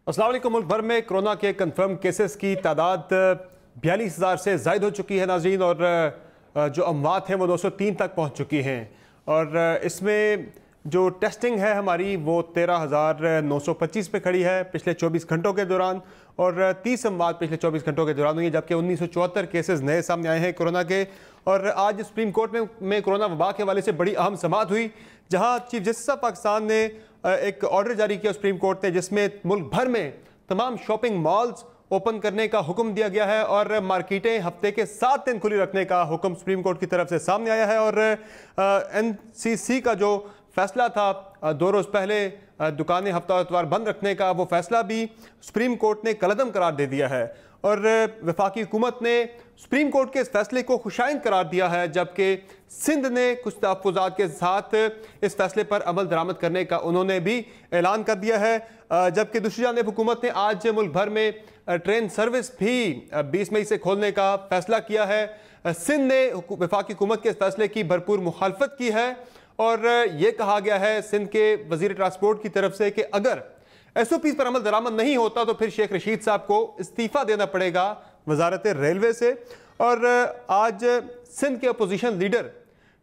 अस्सलाम वालेकुम। मुल्क भर में कोरोना के कंफर्म केसेस की तादाद 42,000 से ज़ायद हो चुकी है नाज़रीन, और जो अमवात हैं वो 203 तक पहुंच चुकी हैं। और इसमें जो टेस्टिंग है हमारी वो 13,925 पे खड़ी है पिछले 24 घंटों के दौरान, और 30 अमवात पिछले 24 घंटों के दौरान हुई है, जबकि 1974 केसेस नए सामने आए हैं कोरोना के। और आज सुप्रीम कोर्ट में कोरोना वबा के हवाले से बड़ी अहम समाअत हुई, जहाँ चीफ जस्टिस ऑफ पाकिस्तान ने एक ऑर्डर जारी किया सुप्रीम कोर्ट ने, जिसमें मुल्क भर में तमाम शॉपिंग मॉल्स ओपन करने का हुक्म दिया गया है और मार्केटें हफ्ते के 7 दिन खुली रखने का हुक्म सुप्रीम कोर्ट की तरफ से सामने आया है। और NCC का जो फैसला था 2 रोज़ पहले दुकानें हफ्ता इतवार बंद रखने का, वो फैसला भी सुप्रीम कोर्ट ने कलअदम करार दे दिया है। और वफाकी हुकूमत ने सुप्रीम कोर्ट के इस फैसले को खुशाइंद करार दिया है, जबकि सिंध ने कुछ तहफ़्फ़ुज़ात के साथ इस फैसले पर अमल दरामद करने का उन्होंने भी ऐलान कर दिया है। जबकि दूसरी जानिब हुकूमत ने आज मुल्क भर में ट्रेन सर्विस भी 20 मई से खोलने का फैसला किया है। सिंध ने वफाकी हुकूमत के इस फैसले की भरपूर मुखालफत की है, और ये कहा गया है सिंध के वज़ीर ट्रांसपोर्ट की तरफ से कि अगर SOP पर अमल दरामद नहीं होता तो फिर शेख रशीद साहब को इस्तीफ़ा देना पड़ेगा वजारत रेलवे से। और आज सिंध के अपोजिशन लीडर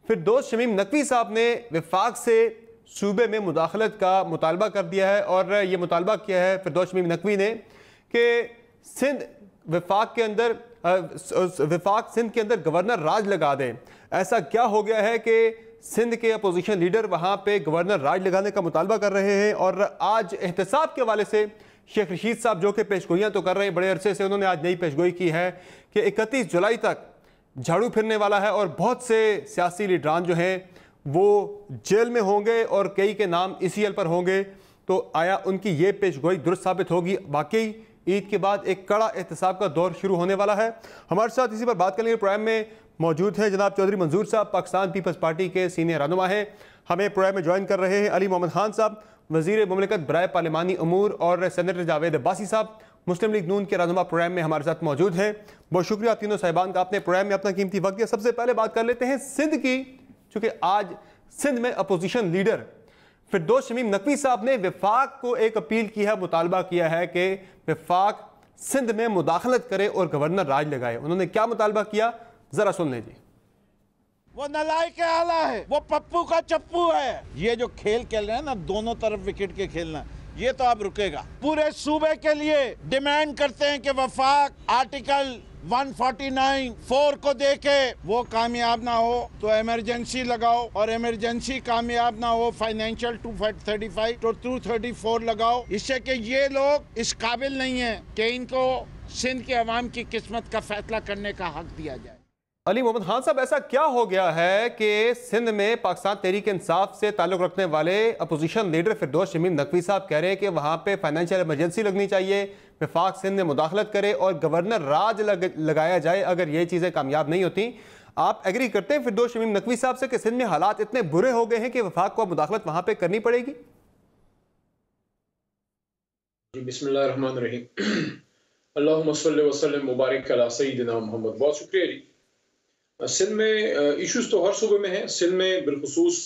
फिरदौस शमीम नकवी साहब ने वफाक से सूबे में मुदाखलत का मुतालबा कर दिया है, और ये मुतालबा किया है फिरदौस शमीम नकवी ने कि सिंध वफाक सिंध के अंदर गवर्नर राज लगा दें। ऐसा क्या हो गया है कि सिंध के अपोजिशन लीडर वहाँ पे गवर्नर राज लगाने का मुतालबा कर रहे हैं। और आज एहतसाब के हवाले से शेख रशीद साहब जो कि पेशगोइयाँ तो कर रहे हैं बड़े अरसे से, उन्होंने आज नई पेशगोई की है कि 31 जुलाई तक झाड़ू फिरने वाला है और बहुत से सियासी लीडरान जो हैं वो जेल में होंगे और कई के नाम ECL पर होंगे। तो आया उनकी ये पेशगोई दुरुस्त साबित होगी? वाकई ईद के बाद एक कड़ा एहतसाब का दौर शुरू होने वाला है। हमारे साथ इसी पर बात करने के प्रोग्राम में मौजूद हैं जनाब चौधरी मंजूर साहब, पाकिस्तान पीपल्स पार्टी के सीनियर रहनुमा हैं। हमें प्रोग्राम में ज्वाइन कर रहे हैं अली मोहम्मद खान साहब, वज़ीर मुमलिकत बराए पार्लिमानी अमूर, और सेनेटर जावेद अब्बासी साहब मुस्लिम लीग नून के रहनुमा प्रोग्राम में हमारे साथ मौजूद हैं। बहुत शुक्रिया आप तीनों साहिबान का, आपने प्रोग्राम में अपना कीमती वक्त दिया। सबसे पहले बात कर लेते हैं सिंध की, चूँकि आज सिंध में अपोजिशन लीडर फिरदौस शमीम नकवी साहब ने वफाक को एक अपील की है, मुतालबा किया है कि वफाक सिंध में मुदाखलत करे और गवर्नर राज लगाए। उन्होंने क्या मुतालबा किया, जरा सुन लीजिए। वो नलायक के आला है, वो पप्पू का चप्पू है। ये जो खेल खेल रहे हैं ना, दोनों तरफ विकेट के खेलना, ये तो अब रुकेगा। पूरे सूबे के लिए डिमांड करते हैं कि वफाक आर्टिकल 149(4) को देके वो कामयाब ना हो तो इमरजेंसी लगाओ, और इमरजेंसी कामयाब ना हो फाइनेंशियल 235 तो 234 लगाओ, इससे कि ये लोग इस काबिल नहीं है कि इनको सिंध के अवाम की किस्मत का फैसला करने का हक दिया जाए। अली मोहम्मद खान साहब, ऐसा क्या हो गया है कि सिंध में पाकिस्तान तहरीक इंसाफ से ताल्लुक़ रखने वाले अपोजिशन लीडर फिरदौस शमीम नकवी साहब कह रहे हैं कि वहाँ पे फाइनेंशियल इमरजेंसी लगनी चाहिए, वफाक सिंध में मुदाखलत करे और गवर्नर राज लगाया जाए अगर ये चीज़ें कामयाब नहीं होती। आप एग्री करते हैं फिरदौस शमीम नकवी साहब से कि सिंध में हालात इतने बुरे हो गए हैं कि वफाक को मुदाखलत वहाँ पर करनी पड़ेगी? बिस्मिल्लाहिर्रहमानिर्रहीम, अल्लाहुम्मा सल्लि व सल्लिम मुबारक अला सय्यिदिना मोहम्मद। बहुत शुक्रिया जी। सिंध में इश्यूज तो हर सूबे में हैं। सिंध में बिलखुसूस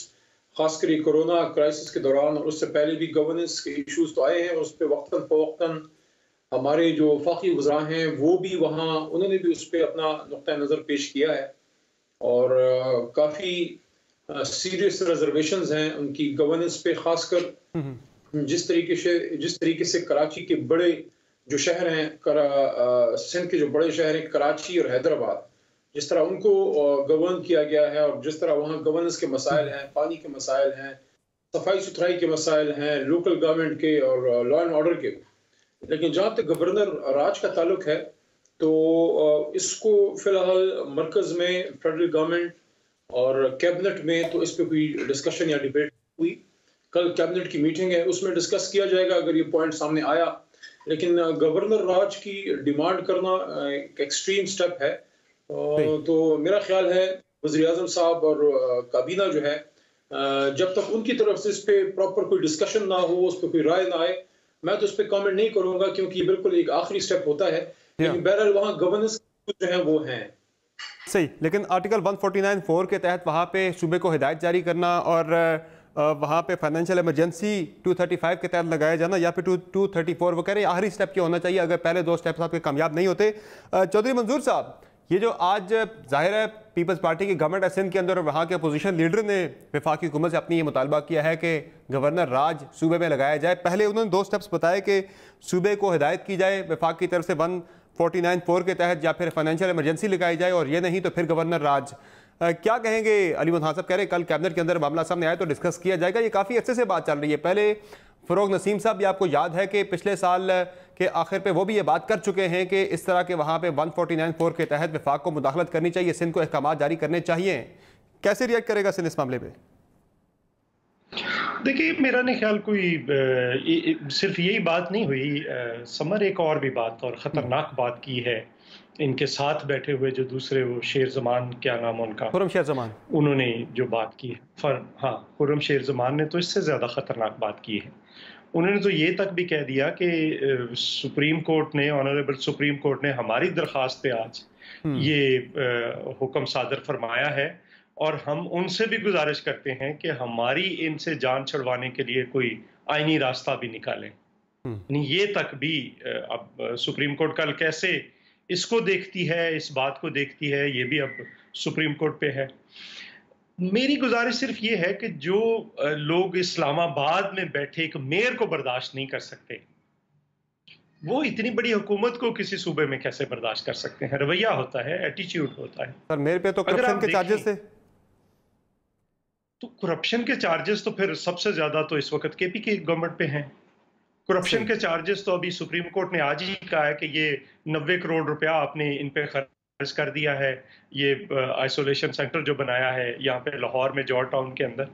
खासकर कोरोना क्राइसिस के दौरान और उससे पहले भी गवर्नेंस के इश्यूज तो आए हैं, और उस पर वक्तन फ़वक्तन हमारे जो वफाकी वज़रा हैं वो भी वहाँ, उन्होंने भी उस पर अपना नुक्ता नज़र पेश किया है, और काफ़ी सीरियस रिजर्वेशंस हैं उनकी गवर्नेंस पे, खासकर जिस तरीके से कराची के बड़े जो शहर हैं, सिंध के जो बड़े शहर हैं कराची और हैदराबाद, जिस तरह उनको गवर्न किया गया है, और जिस तरह वहाँ गवर्नेंस के मसाइल हैं, पानी के मसाइल हैं, सफाई सुथराई के मसाइल हैं, लोकल गवर्नमेंट के और लॉ एंड ऑर्डर के। लेकिन जहाँ तक गवर्नर राज का ताल्लुक है तो इसको फिलहाल मरकज़ में फेडरल गवर्नमेंट और कैबिनेट में तो इस पर कोई डिस्कशन या डिबेट हुई। कल कैबिनेट की मीटिंग है, उसमें डिस्कस किया जाएगा अगर ये पॉइंट सामने आया। लेकिन गवर्नर राज की डिमांड करना एक एक्सट्रीम स्टेप है। तो मेरा ख्याल है वज़ीर आज़म साहब और काबीना जो है, जब तक उनकी तरफ से इस पे प्रॉपर कोई डिस्कशन ना हो, उस पर कोई राय ना आए, मैं तो इस पे कमेंट नहीं करूंगा, क्योंकि ये बिल्कुल एक आखिरी स्टेप होता है। लेकिन बहरहाल वहाँ गवर्नेंस जो है वो हैं सही। लेकिन आर्टिकल 149(4) के तहत वहाँ पे सूबे को हिदायत जारी करना और वहाँ पे फाइनेंशियल इमरजेंसी 235 के तहत लगाया जाना या फिर 234, वो कह रहे हैं आखिरी स्टेप क्या होना चाहिए अगर पहले 2 स्टेप्स आपके कामयाब नहीं होते। चौधरी मंजूर साहब, ये जो आज जाहिर है पीपल्स पार्टी की गवर्नमेंट सिंध के अंदर और वहाँ के अपोजिशन लीडर ने वफाकी हुकूमत से अपनी ये मुतालबा किया है कि गवर्नर राज सूबे में लगाया जाए। पहले उन्होंने 2 स्टेप्स बताए कि सूबे को हिदायत की जाए वफाक की तरफ से 149(4) के तहत, या फिर फाइनेंशियल इमरजेंसी लगाई जाए, और ये नहीं तो फिर गवर्नर राज। क्या कहेंगे अली मुल्क खान साहब? कह रहे कल कैबिनेट के अंदर मामला सामने आया तो डिस्कस किया जाएगा। ये काफ़ी अच्छे से बात चल रही है। पहले फ़रोग नसीम साहब, ये आपको याद है कि पिछले साल के आखिर पे वो भी ये बात कर चुके हैं कि इस तरह के वहाँ पे 149(4) के तहत वफाक को मुदाखलत करनी चाहिए, सिंध को अहकाम जारी करने चाहिए। कैसे रिएक्ट करेगा सिंध इस मामले पे? देखिए, मेरा नहीं ख्याल कोई सिर्फ यही बात नहीं हुई। समर एक और भी बात और ख़तरनाक बात की है इनके साथ बैठे हुए जो दूसरे, वो शेर जमान, क्या नाम उनका, खुर्रम शेर जमान, उन्होंने जो बात की है हाँ, खुर्रम शेर जमान ने तो इससे ज़्यादा ख़तरनाक बात की है। उन्होंने तो ये तक भी कह दिया कि सुप्रीम कोर्ट ने, ऑनरेबल सुप्रीम कोर्ट ने हमारी दरख्वास्त पे आज ये हुक्म सादर फरमाया है और हम उनसे भी गुजारिश करते हैं कि हमारी इनसे जान छुड़वाने के लिए कोई आईनी रास्ता भी निकालें। ये तक भी अब सुप्रीम कोर्ट कल कैसे इसको देखती है, इस बात को देखती है, ये भी अब सुप्रीम कोर्ट पे है। मेरी गुजारिश सिर्फ ये है कि जो लोग इस्लामाबाद में बैठे एक मेयर को बर्दाश्त नहीं कर सकते, वो इतनी बड़ी हुकूमत को किसी सूबे में कैसे बर्दाश्त कर सकते हैं? रवैया होता है, एटीट्यूड होता है। सर, मेयर पे तो करप्शन के चार्जेस थे, तो करप्शन के चार्जेस तो फिर सबसे ज्यादा तो इस वक्त केपी की गवर्नमेंट पे हैं। करप्शन के चार्जेस तो अभी सुप्रीम कोर्ट ने आज ही कहा है कि ये 90 करोड़ रुपया आपने इन पे खर्च कर दिया है, ये आइसोलेशन सेंटर जो बनाया है यहाँ पे लाहौर में, जॉर्ज टाउन के अंदर।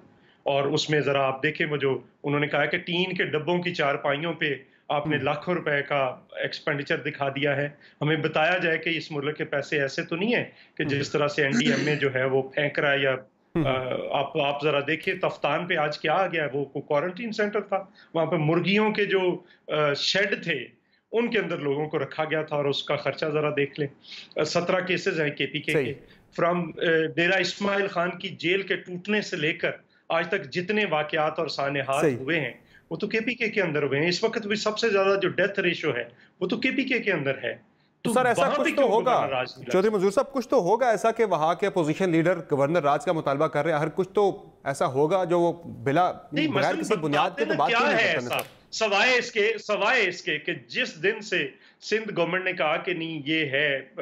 और उसमें जरा आप देखें, वो जो उन्होंने कहा है कि टीन के डब्बों की चारपाइयों पे आपने लाखों रुपए का एक्सपेंडिचर दिखा दिया है। हमें बताया जाए कि इस मुल्क के पैसे ऐसे तो नहीं है कि जिस तरह से एनडीएमए जो है वो फेंक रहा है, या आप जरा देखिए तफ्तान पे आज क्या आ गया है। वो क्वारंटीन सेंटर था, वहां पे मुर्गियों के जो शेड थे उनके अंदर लोगों को रखा गया था, और उसका खर्चा जरा देख लें। 17 केसेस हैं केपीके के। फ्रॉम डेरा इस्माइल खान की जेल के टूटने से लेकर आज तक जितने वाकयात और सानेहात हुए हैं वो तो केपीके के अंदर हुए हैं। इस वक्त भी सबसे ज्यादा जो डेथ रेशो है वो तो केपीके के अंदर है। तो सर ऐसा कुछ तो होगा चौधरी मंजूर साहब, कुछ तो होगा ऐसा कि वहां के अपोजिशन लीडर गवर्नर राज का मुतालबा कर रहे हैं, हर कुछ तो ऐसा होगा जो वो बगैर किसी बुनियाद के तो बात नहीं कर सकते। सवाए इसके कि जिस दिन से सिंध गवर्नमेंट ने कहा कि नहीं ये है,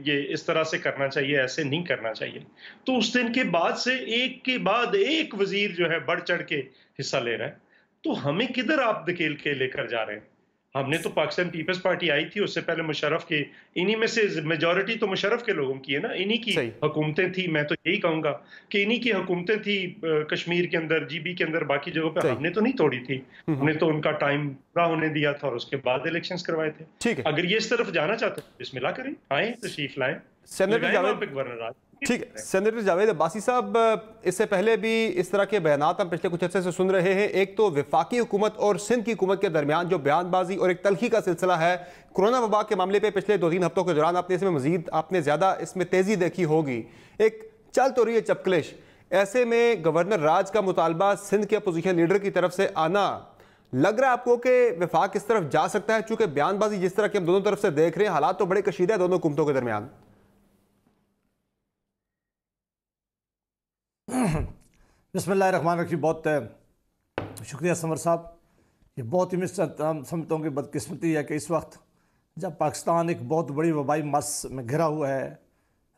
ये इस तरह से करना चाहिए, ऐसे नहीं करना चाहिए, तो उस दिन के बाद से एक के बाद एक वजीर जो है बढ़ चढ़ के हिस्सा ले रहा है। तो हमें किधर आप धकेल के लेकर जा रहे हैं? हमने तो पाकिस्तान पीपल्स पार्टी आई थी, उससे पहले मुशर्रफ के, इन्हीं में से मेजॉरिटी तो मुशर्रफ के लोगों की है ना, इन्हीं की हुकूमतें थी। मैं तो यही कहूंगा कि इन्हीं की हुकूमतें थी कश्मीर के अंदर, जीबी के अंदर, बाकी जगहों पे हमने तो नहीं तोड़ी थी। हमने तो उनका टाइम पूरा होने दिया था और उसके बाद इलेक्शंस करवाए थे। ठीक है, अगर ये इस तरफ जाना चाहते हैं बिस्मिल्लाह करें, आए तशरीफ लाएं। ठीक है, सेनेटर जावेद अब्बासी साहब, इससे पहले भी इस तरह के बयान हम पिछले कुछ अर्से से सुन रहे हैं। एक तो वफाकी हुकूमत और सिंध की हुकूमत के दरमियान जो बयानबाजी और एक तलखी का सिलसिला है कोरोना वबा के मामले पे पिछले 2-3 हफ्तों के दौरान आपने इसमें मजीद आपने ज़्यादा इसमें तेज़ी देखी होगी। एक चल तो रही है चपकलिश, ऐसे में गवर्नर राज का मुतालबा सिंध के अपोजिशन लीडर की तरफ से आना, लग रहा है आपको कि वफाक इस तरफ जा सकता है? चूंकि बयानबाजी जिस तरह की हम दोनों तरफ से देख रहे हैं, हालात तो बड़े कशीदा है दोनों हुकूमतों के दरमियान। बिस्मिल्लाहिर्रहमानिर्रहीम। बहुत शुक्रिया समर साहब। ये बहुत ही समझता हूँ कि बदकिस्मती है कि इस वक्त जब पाकिस्तान एक बहुत बड़ी वबाई मर्स में घिरा हुआ है,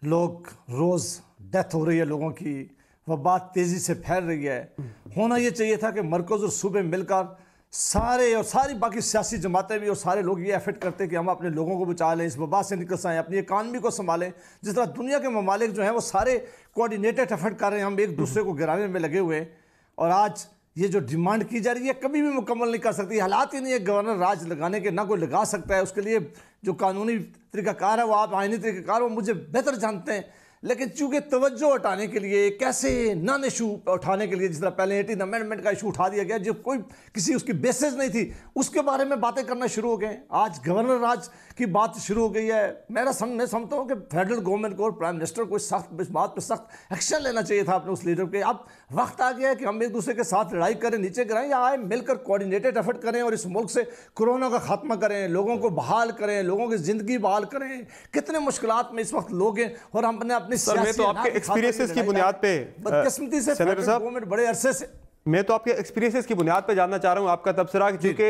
लोग रोज़ डेथ हो रही है, लोगों की वबा तेज़ी से फैल रही है, होना ये चाहिए था कि मरकज़ और सूबे मिलकर सारे और सारी बाकी सियासी जमातें भी और सारे लोग ये एफर्ट करते हैं कि हम अपने लोगों को बचा लें, इस वबा से निकल आएँ, अपनी इकानमी को संभालें। जिस तरह दुनिया के ममालिक जो हैं वो सारे कोऑर्डिनेटेड एफर्ट कर रहे हैं, हम एक दूसरे को गिराने में लगे हुए हैं। और आज ये जो डिमांड की जा रही है कभी भी मुकम्मल नहीं कर सकती। हालात ही नहीं है गवर्नर राज लगाने के, ना कोई लगा सकता है। उसके लिए जो कानूनी तरीक़ाकार है वो आप आइनी तरीक़ाकार वो मुझे बेहतर जानते हैं। लेकिन चूंकि तवज्जो हटाने के लिए, कैसे नॉन इशू उठाने के लिए, जिस तरह पहले 18 अमेंडमेंट का इशू उठा दिया गया जो कोई किसी उसकी बेसिस नहीं थी, उसके बारे में बातें करना शुरू हो गए। आज गवर्नर राज की बात शुरू हो गई है। मैं समझता हूँ कि फेडरल गवर्नमेंट को और प्राइम मिनिस्टर को इस बात पर सख्त एक्शन लेना चाहिए था अपने उस लीडर पे। अब वक्त आ गया है कि हम एक दूसरे के साथ लड़ाई करें, नीचे गिराएं, या आए मिलकर कोऑर्डिनेटेड एफर्ट करें और इस मुल्क से कोरोना का खात्मा करें, लोगों को बहाल करें, लोगों की जिंदगी बहाल करें। कितने मुश्किलात में इस वक्त लोग हैं और हमने अपने मैं तो आपके एक्सपीरियंसेस की बुनियाद पे बदकिस्मती से गवर्नमेंट बड़े अरसे से, मैं तो आपके एक्सपीरियंसेस की बुनियाद पे जानना चाह रहा हूं आपका तबसरा, क्योंकि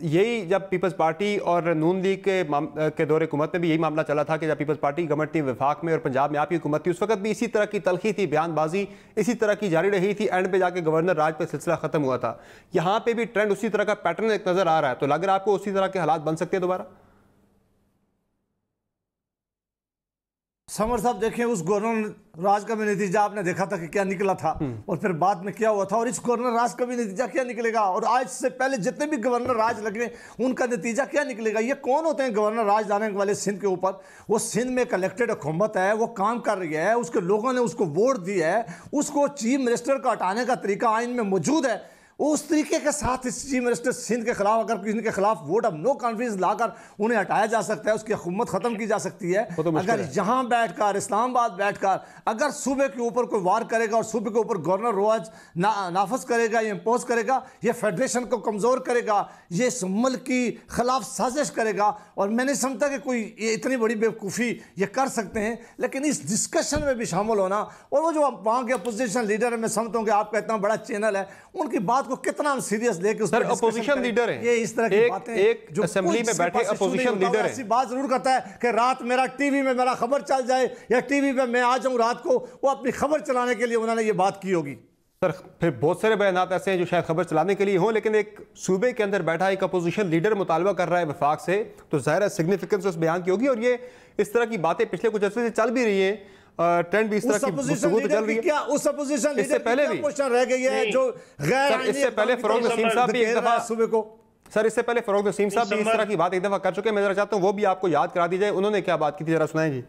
यही जब पीपल्स पार्टी और नून लीग के दौरे हुकूमत में भी यही मामला चला था कि जब पीपल्स पार्टी गवर्नमेंट थी वफाक में और पंजाब में आपकी हुकूमत थी, उस वक्त भी इसी तरह की तलखी थी, बयानबाजी इसी तरह की जारी रही थी। एंड पे जाके गवर्नर राज पे सिलसिला खत्म हुआ था। यहाँ पे भी ट्रेंड उसी तरह का पैटर्न एक नजर आ रहा है, तो लग रहा है आपको उसी तरह के हालात बन सकते हैं दोबारा? समर साहब देखें, उस गवर्नर राज का भी नतीजा आपने देखा था कि क्या निकला था और फिर बाद में क्या हुआ था, और इस गवर्नर राज का भी नतीजा क्या निकलेगा, और आज से पहले जितने भी गवर्नर राज लगे उनका नतीजा क्या निकलेगा। ये कौन होते हैं गवर्नर राज लाने वाले सिंध के ऊपर? वो सिंध में कलेक्टेड हुकूमत है, वो काम कर रही है, उसके लोगों ने उसको वोट दिया है, उसको चीफ मिनिस्टर को हटाने का तरीका आइन में मौजूद है। उस तरीके के साथ इस चीफ मिनिस्टर सिंध के खिलाफ अगर किसी के खिलाफ वोट ऑफ नो कॉन्फिडेंस लाकर उन्हें हटाया जा सकता है, उसकी हुकूमत खत्म की जा सकती है। तो अगर यहाँ बैठकर इस्लामाबाद बैठकर अगर सूबे के ऊपर कोई वार करेगा और सूबे के ऊपर गवर्नर रोज नाफज करेगा या इम्पोज करेगा, ये फेडरेशन को कमज़ोर करेगा, ये इस मुल्क की खिलाफ साजिश करेगा। और मैं नहीं समझता कि कोई ये इतनी बड़ी बेवकूफ़ी ये कर सकते हैं, लेकिन इस डिस्कशन में भी शामिल होना, और वो जो वहाँ के अपोजिशन लीडर है, मैं समझता हूँ कि आपका इतना बड़ा चैनल है, उनकी बात को कितना हम सीरियस लेके सर अपोजिशन लीडर है, ये इस तरह की बातें एक जो असेंबली में बैठे अपोजिशन लीडर है, ऐसी बात जरूर करता है कि रात मेरा टीवी में मेरा खबर चल जाए या टीवी पे मैं आ जाऊं रात को, वो अपनी खबर चलाने के लिए उन्होंने ये बात की होगी। सर फिर बहुत सारे बयानात ऐसे हैं जो शायद खबर चलाने के लिए हों, लेकिन एक सूबे के अंदर बैठा एक अपोजिशन लीडर मुतालबा कर रहा है वफाक से, तो जाहिर है सिग्निफिकेंस उस बयान की होगी। और ये इस तरह की बातें पिछले कुछ अर्से से चल भी रही है, ट्रेंड भी इस तरह की गुफ्तगू तो चल रही है। क्या उस अपोजिशन इससे पहले भी क्वेश्चन रह गई है जो गैर, इससे पहले फरोग नसीम साहब भी एक दफा सूबे को, सर इससे पहले फरोग नसीम साहब भी इस तरह की बात एक दफा कर चुके हैं। मैं जरा चाहता हूँ वो भी आपको याद करा दी जाए, उन्होंने क्या बात की थी, जरा सुनाएं जी।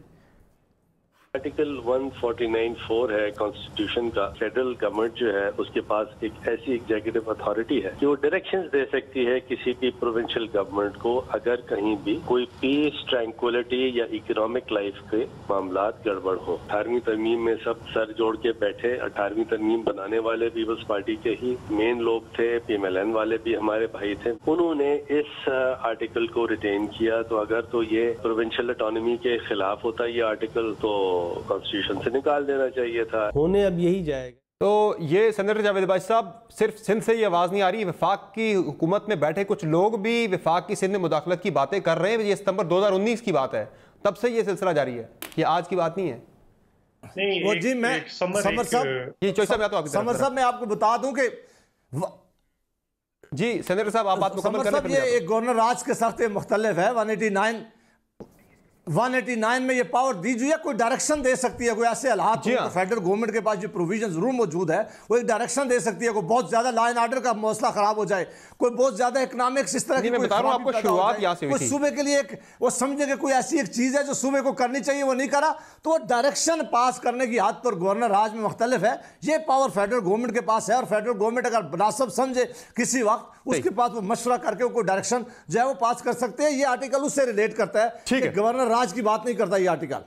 आर्टिकल 149(4) है कॉन्स्टिट्यूशन का। फेडरल गवर्नमेंट जो है उसके पास एक ऐसी एग्जीक्यूटिव अथॉरिटी है कि वो डायरेक्शंस दे सकती है किसी भी प्रोविंशियल गवर्नमेंट को, अगर कहीं भी कोई पीस, ट्रैंक्विलिटी या इकोनॉमिक लाइफ के मामलात गड़बड़ हो। 18वीं तरमीम में सब सर जोड़ के बैठे। 18वीं तरमीम बनाने वाले पीपल्स पार्टी के ही मेन लोग थे, PMLN वाले भी हमारे भाई थे, उन्होंने इस आर्टिकल को रिटेन किया। तो अगर तो ये प्रोविंशियल ऑटोनॉमी के खिलाफ होता ये आर्टिकल, तो कॉन्स्टिट्यूशन से निकाल देना चाहिए था। होने अब यही जाएगा। तो ये सेनेटर जावेद बाजी साहब, सिर्फ सिंध से ये आवाज़ नहीं आ रही, वफाक की हुकूमत में बैठे कुछ लोग भी वफाक की सिंध में मुदाखलत की बातें कर रहे हैं। ये सितंबर 2019 की बात है, तब से ये सिलसिला जारी है, ये आज की बात नहीं है। वो जी मैं समर साहब मैं आपको बता दूं कि जी सेनेटर साहब आप बात मुकम्मल करें। ये एक गवर्नर राज के साथ मुख्तलिफ है। 189 में ये पावर दी हुई है, कोई डायरेक्शन दे सकती है। कोई ऐसे हालात तो फेडरल गवर्नमेंट के पास जो प्रोविजन जरूर मौजूद है, वो एक डायरेक्शन दे सकती है। कोई बहुत ज्यादा लॉ एंड ऑर्डर का मसला खराब हो जाए, कोई बहुत ज्यादा इकोनॉमिक्स इस तरह की आपको शुरुआत यहाँ से हुई थी। सूबे के लिए एक वो समझे कि कोई ऐसी एक चीज है जो सूबे को करनी चाहिए, वो नहीं करा, तो वो डायरेक्शन पास करने की हद पर गवर्नर राज में मुख्तलिफ है। ये पावर फेडरल गवर्नमेंट के पास है, और फेडरल गवर्नमेंट अगर मुनासिब समझे किसी वक्त उसके पास वो मशवरा करके कोई डायरेक्शन जो है वो पास कर सकते हैं। ये आर्टिकल उससे रिलेट करता है, ठीक है, गवर्नर राज की बात नहीं करता ये आर्टिकल।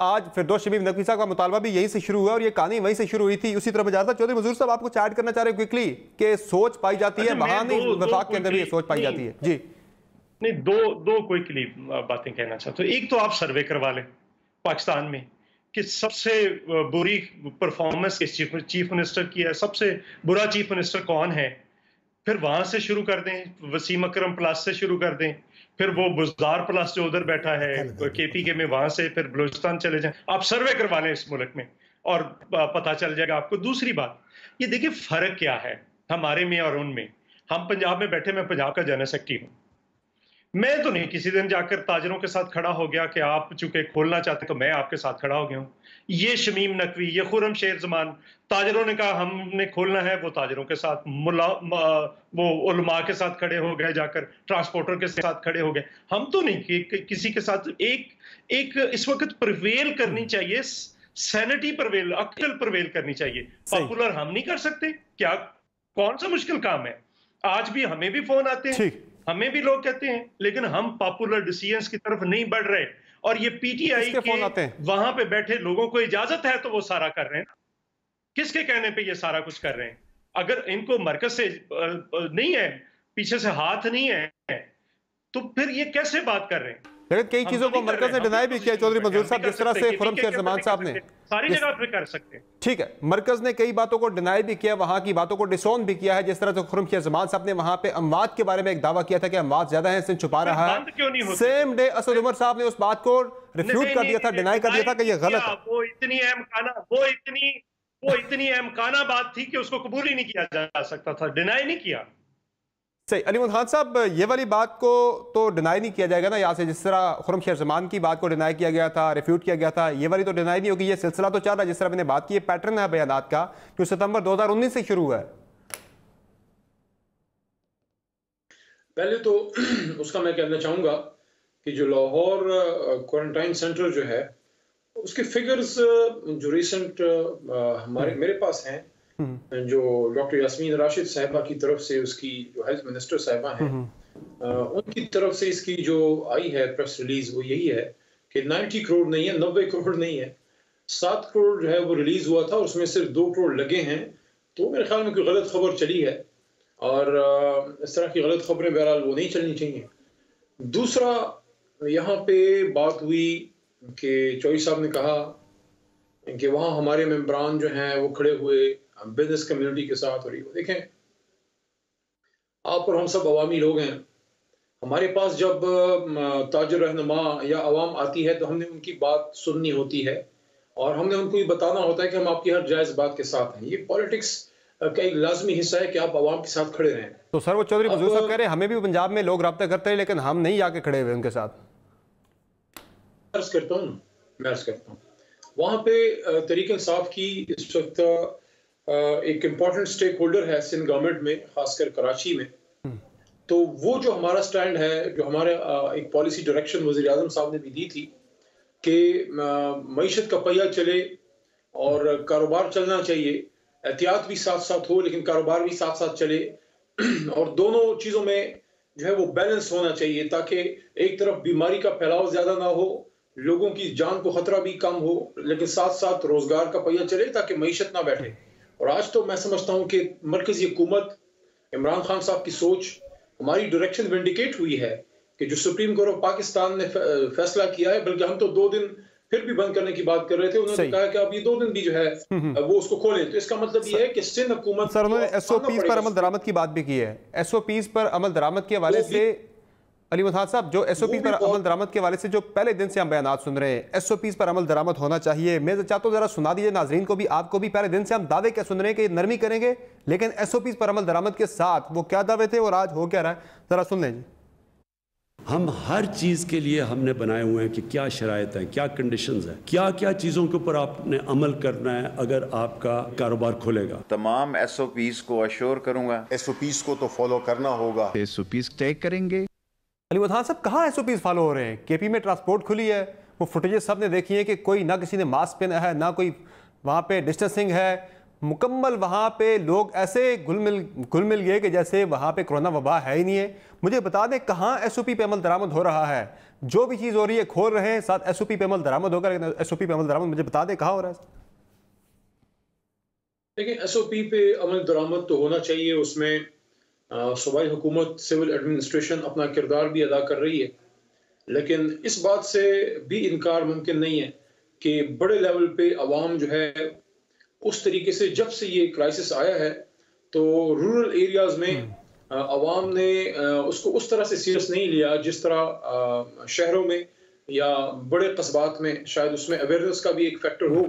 आज फिरदौस शमीम नकवी साहब का मुतालबा भी यहीं से शुरू हुआ और ये कहानी वहीं से शुरू हुई थी। उसी तरह में जाता चौधरी मजूर साहब आपको ऐड करना चाह रहे हैं क्विकली कि सोच पाई जाती है, वहां नहीं वफाक के अंदर भी सोच पाई जाती है। जी नहीं, दो क्विकली बातें कहना चाहता हूं। एक तो आप सर्वे करवा लें पाकिस्तान में कि सबसे बुरी परफॉर्मेंस किस चीफ मिनिस्टर की है, सबसे बुरा चीफ मिनिस्टर कौन है, फिर वहां से शुरू कर दें, वसीम अकरम प्लस से शुरू कर दें, फिर वो बुज़दार प्लस जो उधर बैठा है KPK में, वहां से फिर बलूचिस्तान चले जाएं। आप सर्वे करवा लें इस मुल्क में और पता चल जाएगा आपको। दूसरी बात ये देखिए फर्क क्या है हमारे में और उनमें। हम पंजाब में बैठे, मैं पंजाब का जनरल सेक्रेटरी हूं, मैं तो नहीं किसी दिन जाकर ताजरों के साथ खड़ा हो गया कि आप चूंकि खोलना चाहते तो मैं आपके साथ खड़ा हो गया हूं। ये शमीम नकवी, ये खुरम शेर जमान, ताजरों ने कहा हमने खोलना है, वो ताजरों के साथ, वो उलमा के साथ खड़े हो गए, जाकर ट्रांसपोर्टर के साथ खड़े हो गए। हम तो नहीं किसी के साथ। एक इस वक्त प्रिवेल करनी चाहिए सैनिटी प्रवेल, अक्ल प्रवेल करनी चाहिए। पॉपुलर हम नहीं कर सकते क्या? कौन सा मुश्किल काम है? आज भी हमें भी फोन आते हैं, हमें भी लोग कहते हैं, लेकिन हम पॉपुलर डिसीजंस की तरफ नहीं बढ़ रहे। और ये पीटीआई के वहां पे बैठे लोगों को इजाजत है तो वो सारा कर रहे हैं। किसके कहने पे ये सारा कुछ कर रहे हैं? अगर इनको मरकज से नहीं है, पीछे से हाथ नहीं है, तो फिर ये कैसे बात कर रहे हैं? लेकिन कई चीजों को मरकज ने डिनाई भी किया चौधरी मंजूर साहब, जिस तरह से खुर्रम शेर जमान साहब ने सारी जगह पे कर सकते हैं। ठीक है, मरकज ने कई बातों को डिनाई भी किया, वहां की बातों को डिसोन भी किया है। जिस तरह से खुर्रम शेर जमान साहब ने वहां पे अमवात के बारे में एक दावा किया था कि अमवात ज्यादा है, इससे छुपा रहा है। सेम डे असद उमर साहब ने उस बात को रिफ्यूट कर दिया था, डिनाई कर दिया था कि ये गलत है। वो इतनी अहमकाना बात थी कि उसको कबूल ही नहीं किया जा सकता था, डिनाई नहीं किया। सही। अली मोहम्मद खान साहब, ये वाली बात को तो डिनाई नहीं किया जाएगा ना यहाँ से, जिस तरह खुर्रम शेर जमान की बात को डिनाई किया गया था, रिफ्यूट किया गया था, ये वाली तो डिनाई नहीं होगी। ये सिलसिला तो चल रहा है, जिस तरह मैंने बात की, पैटर्न है बयानात का जो सितंबर 2019 से शुरू हुआ है। पहले तो उसका मैं कहना चाहूंगा कि जो लाहौर क्वारंटाइन सेंटर जो है उसके फिगर्स जो रिसेंट मेरे पास हैं, जो डॉक्टर यास्मीन राशिद साहिबा की तरफ से, उसकी जो हेल्थ मिनिस्टर साहिबा हैं, उनकी तरफ से इसकी जो आई है प्रेस रिलीज, वो यही है कि 90 करोड़ नहीं है, 90 करोड़ नहीं है, 7 करोड़ जो है वो रिलीज हुआ था, उसमें सिर्फ 2 करोड़ लगे हैं। तो मेरे ख्याल में कोई गलत खबर चली है और इस तरह की गलत खबरें बहरहाल वो नहीं चलनी चाहिए। दूसरा, यहाँ पे बात हुई कि चौधरी साहब ने कहा कि वहाँ हमारे मेंबरान जो हैं वो खड़े हुए बिजनेस कम्युनिटी के साथ। और ये देखें, आप और हम सब अवामी लोग हैं, हमारे पास जब ताजर रहनुमा या अवाम आती है तो हमने उनकी बात सुननी होती है और हमने उनको ये बताना होता है कि हम आपकी हर जायज़ बात के साथ हैं। ये पॉलिटिक्स का एक लाजमी हिस्सा है कि आप अवाम के साथ खड़े रहें। तो सर, वो चौधरी मंजूर साहब कह रहे हैं हमें भी पंजाब में लोग रब्ता करते हैं, लेकिन हम नहीं आके खड़े हुए उनके साथ। अर्ज करता हूँ, मैं अर्ज करता हूँ, वहाँ पे तहरीक इंसाफ की इस वक्त एक इम्पॉर्टेंट स्टेक होल्डर है सिंध गवर्नमेंट में, खासकर कराची में। तो वो जो हमारा स्टैंड है, जो हमारे एक पॉलिसी डायरेक्शन वज़ीर आज़म साहब ने भी दी थी कि मईशत का पहिया चले और कारोबार चलना चाहिए, एहतियात भी साथ साथ हो लेकिन कारोबार भी साथ साथ चले, और दोनों चीज़ों में जो है वो बैलेंस होना चाहिए, ताकि एक तरफ बीमारी का फैलाव ज़्यादा ना हो, लोगों की जान को खतरा भी कम हो, लेकिन साथ साथ रोजगार का पहिया चले ताकि मईशत ना बैठे। और आज तो मैं समझता हूँ कि मरकजी हुकूमत, इमरान खान साहब की सोच, हमारी डायरेक्शन विंडिकेट हुई है कि जो सुप्रीम कोर्ट ऑफ पाकिस्तान ने फैसला किया है, बल्कि हम तो 2 दिन फिर भी बंद करने की बात कर रहे थे, उन्होंने कहा कि आप ये 2 दिन भी जो है वो उसको खोलें। तो इसका मतलब ये है कि सिंध हुकूमत, सर, उन्होंने एसओपीज पर अमल दरामद की बात भी की है। एसओपीज पर अमल दरामद के हवाले से अली मुथाद साहब, जो एसओपी पर अमल दरामद के हवाले से जो पहले दिन से हम बयानात सुन रहे हैं, एसओपीज पर अमल दरामद होना चाहिए, मैं चाहता हूँ जरा सुना दीजिए नाजरीन को भी, आपको भी। पहले दिन से हम दावे क्या सुन रहे हैं कि नरमी करेंगे, लेकिन एसओपीज पर अमल दरामद के साथ वो क्या दावे थे और आज हो क्या रहा है, जरा सुन लें। हम हर चीज़ के लिए हमने बनाए हुए हैं कि क्या शराइत हैं, क्या कंडीशंस हैं, क्या क्या चीज़ों के ऊपर आपने अमल करना है अगर आपका कारोबार खुलेगा। तमाम एसओपीज को अश्योर करूंगा, एसओपीज को तो फॉलो करना होगा, एसओपीज तय करेंगे। अली मुथान साहब, कहाँ एसओपीज फॉलो हो रहे हैं? केपी में ट्रांसपोर्ट खुली है, वो फुटेजेस सब ने देखी है कि कोई ना किसी ने मास्क पहना है, ना कोई वहाँ पे डिस्टेंसिंग है, मुकम्मल वहाँ पे लोग ऐसे घुल मिल गए कि जैसे वहाँ पे कोरोना वबा है ही नहीं है। मुझे बता दें कहाँ एसओपी पे अमल दरामद हो रहा है? जो भी चीज़ हो रही है खोल रहे हैं, साथ एसओपी पे अमल दरामद होगा, लेकिन एसओपी पे अमल दरामद मुझे बता दें कहाँ हो रहा है? देखिए, एसओपी पे अमल दरामद तो होना चाहिए, उसमें सूबाई हुकूमत, सिविल एडमिनिस्ट्रेशन अपना किरदार भी अदा कर रही है, लेकिन इस बात से भी इनकार मुमकिन नहीं है कि बड़े लेवल पे अवाम जो है उस तरीके से, जब से ये क्राइसिस आया है तो रूरल एरियाज में अवाम ने उसको उस तरह से सीरियस नहीं लिया जिस तरह शहरों में या बड़े कस्बात में, शायद उसमें अवेयरनेस का भी एक फैक्टर हो।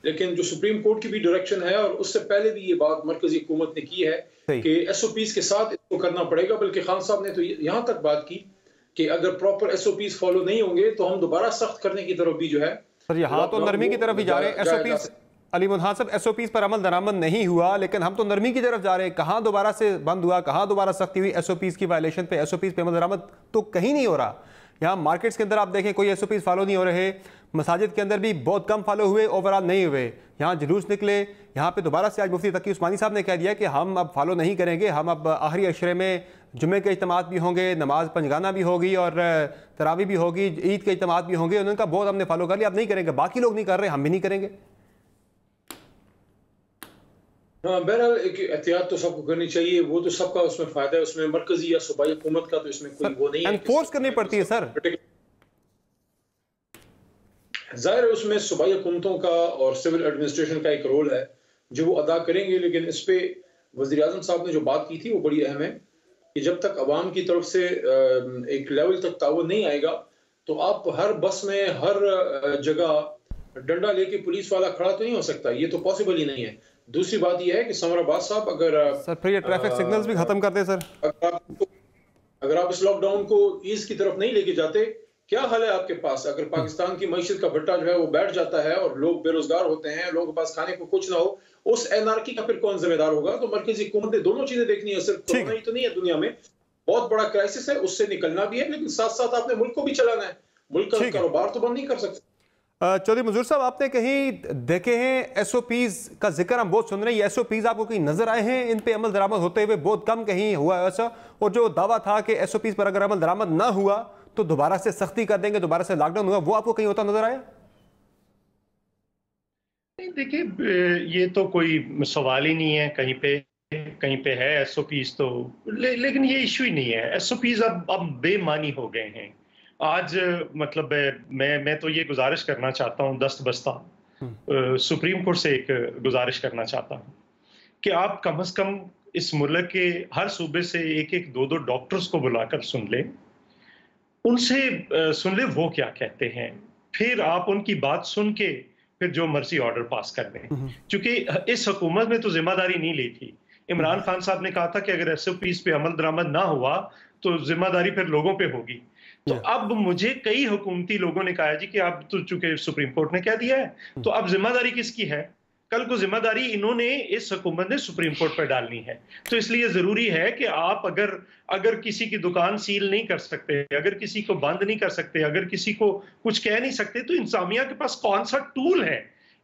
लेकिन जो सुप्रीम कोर्ट की भी डायरेक्शन है और उससे पहले भी ये बात मरकजी हुकूमत ने की है कि एसओपीज के साथ इसको करना पड़ेगा, बल्कि खान साहब ने तो यहाँ तक बात की कि अगर प्रॉपर एसओपीज फॉलो नहीं होंगे तो हम दोबारा सख्त करने की तरफ भी जो है, सर यहाँ तो नरमी की तरफ ही जा रहे हैं एसओपीज। अली मुथान साहब, एसओपीज पर अमल दरामद नहीं हुआ, लेकिन हम तो नरमी की तरफ जा रहे हैं। कहाँ दोबारा से बंद हुआ, कहाँ दोबारा सख्ती हुई एसओपीज की वायलेशन पे? एसओपीज पे अमल दरामद तो कहीं नहीं हो रहा। यहाँ मार्केट्स के अंदर आप देखें कोई एसओपीज फॉलो नहीं हो रहे, मसाजिद के अंदर भी बहुत कम फॉलो हुए, ओवरऑल नहीं हुए। यहाँ जुलूस निकले, यहाँ पे दोबारा से आज मुफ्ती तकी उस्मानी साहब ने कह दिया कि हम अब फॉलो नहीं करेंगे, हम अब आखिरी अशरे में जुमे के इज्तिमात भी होंगे, नमाज पंजगाना भी होगी और तरावी भी होगी, ईद के इज्तिमात भी होंगे। उन्होंने कहा बहुत हमने फॉलो कर लिया, अब नहीं करेंगे, बाकी लोग नहीं कर रहे, हम भी नहीं करेंगे। हाँ, बहरहाल एक एहतियात तो सबको करनी चाहिए, वो तो सबका उसमें फायदा है, उसमें मरकजी या सूबाई हुकूमत का तो इसमें कोई वो नहीं है, एनफोर्स करनी पड़ती है सर। जाहिर है उसमें सूबाई हुकूमतों का और सिविल एडमिनिस्ट्रेशन का एक रोल है जो वो अदा करेंगे, लेकिन इस पे वज़ीर आज़म साहब ने जो बात की थी वो बड़ी अहम है कि जब तक अवाम की तरफ से एक लेवल तक ताउन नहीं आएगा तो आप हर बस में हर जगह डंडा लेके पुलिस वाला खड़ा तो नहीं हो सकता, ये तो पॉसिबल ही नहीं है। दूसरी बात यह है कि समर अब्बास साहब सर फिर ये ट्रैफिक सिग्नल्स भी खत्म कर दे सर, अगर आप इस लॉकडाउन को ईज की तरफ नहीं लेके जाते, क्या हाल है आपके पास? अगर पाकिस्तान की मईशत का भट्टा जो है वो बैठ जाता है और लोग बेरोजगार होते हैं, लोगों के पास खाने को कुछ ना हो, उस एनआरकी का फिर कौन जिम्मेदार होगा? तो मरकजी हुकूमत ने दोनों चीजें देखनी है, सिर्फ कोरोना ही तो नहीं है, दुनिया में बहुत बड़ा क्राइसिस है, उससे निकलना भी है, लेकिन साथ साथ आपने मुल्क को भी चलाना है, मुल्क का कारोबार तो बंद नहीं कर सकते। चौधरी मंजूर साहब, आपने कहीं देखे हैं एसओपीज का जिक्र हम बहुत सुन रहे हैं, ये एसओपीज आपको कहीं नजर आए हैं? इन पे अमल दरामद होते हुए बहुत कम कहीं हुआ है ऐसा, और जो दावा था कि एसओपीज पर अगर अमल दरामद ना हुआ तो दोबारा से सख्ती कर देंगे, दोबारा से लॉकडाउन हुआ, वो आपको कहीं होता नजर आया? नहीं, देखिए ये तो कोई सवाल ही नहीं है, कहीं पे है एसओपीज तो, लेकिन ये इशू ही नहीं है। एसओपीज अब बेमानी हो गए हैं। आज मतलब मैं तो ये गुजारिश करना चाहता हूँ दस्त बस्ता सुप्रीम कोर्ट से एक गुजारिश करना चाहता हूँ कि आप कम से कम इस मुल्क के हर सूबे से एक एक दो दो डॉक्टर्स को बुलाकर सुन लें, उनसे सुन ले वो क्या कहते हैं, फिर आप उनकी बात सुन के फिर जो मर्जी ऑर्डर पास कर दें। क्योंकि इस हुकूमत में तो जिम्मेदारी नहीं ली थी। इमरान खान साहब ने कहा था कि अगर एसओपीज पे अमल दरामद ना हुआ तो जिम्मेदारी फिर लोगों पे होगी। तो अब मुझे कई हुकूमती लोगों ने कहा जी कि अब तो चूंकि सुप्रीम कोर्ट ने कह दिया है तो अब जिम्मेदारी किसकी है? कल को जिम्मेदारी इन्होंने इस हुकूमत ने सुप्रीम कोर्ट पर डालनी है। तो इसलिए जरूरी है कि आप अगर किसी की दुकान सील नहीं कर सकते, अगर किसी को बंद नहीं कर सकते, अगर किसी को कुछ कह नहीं सकते, तो इंसामिया के पास कौन सा टूल है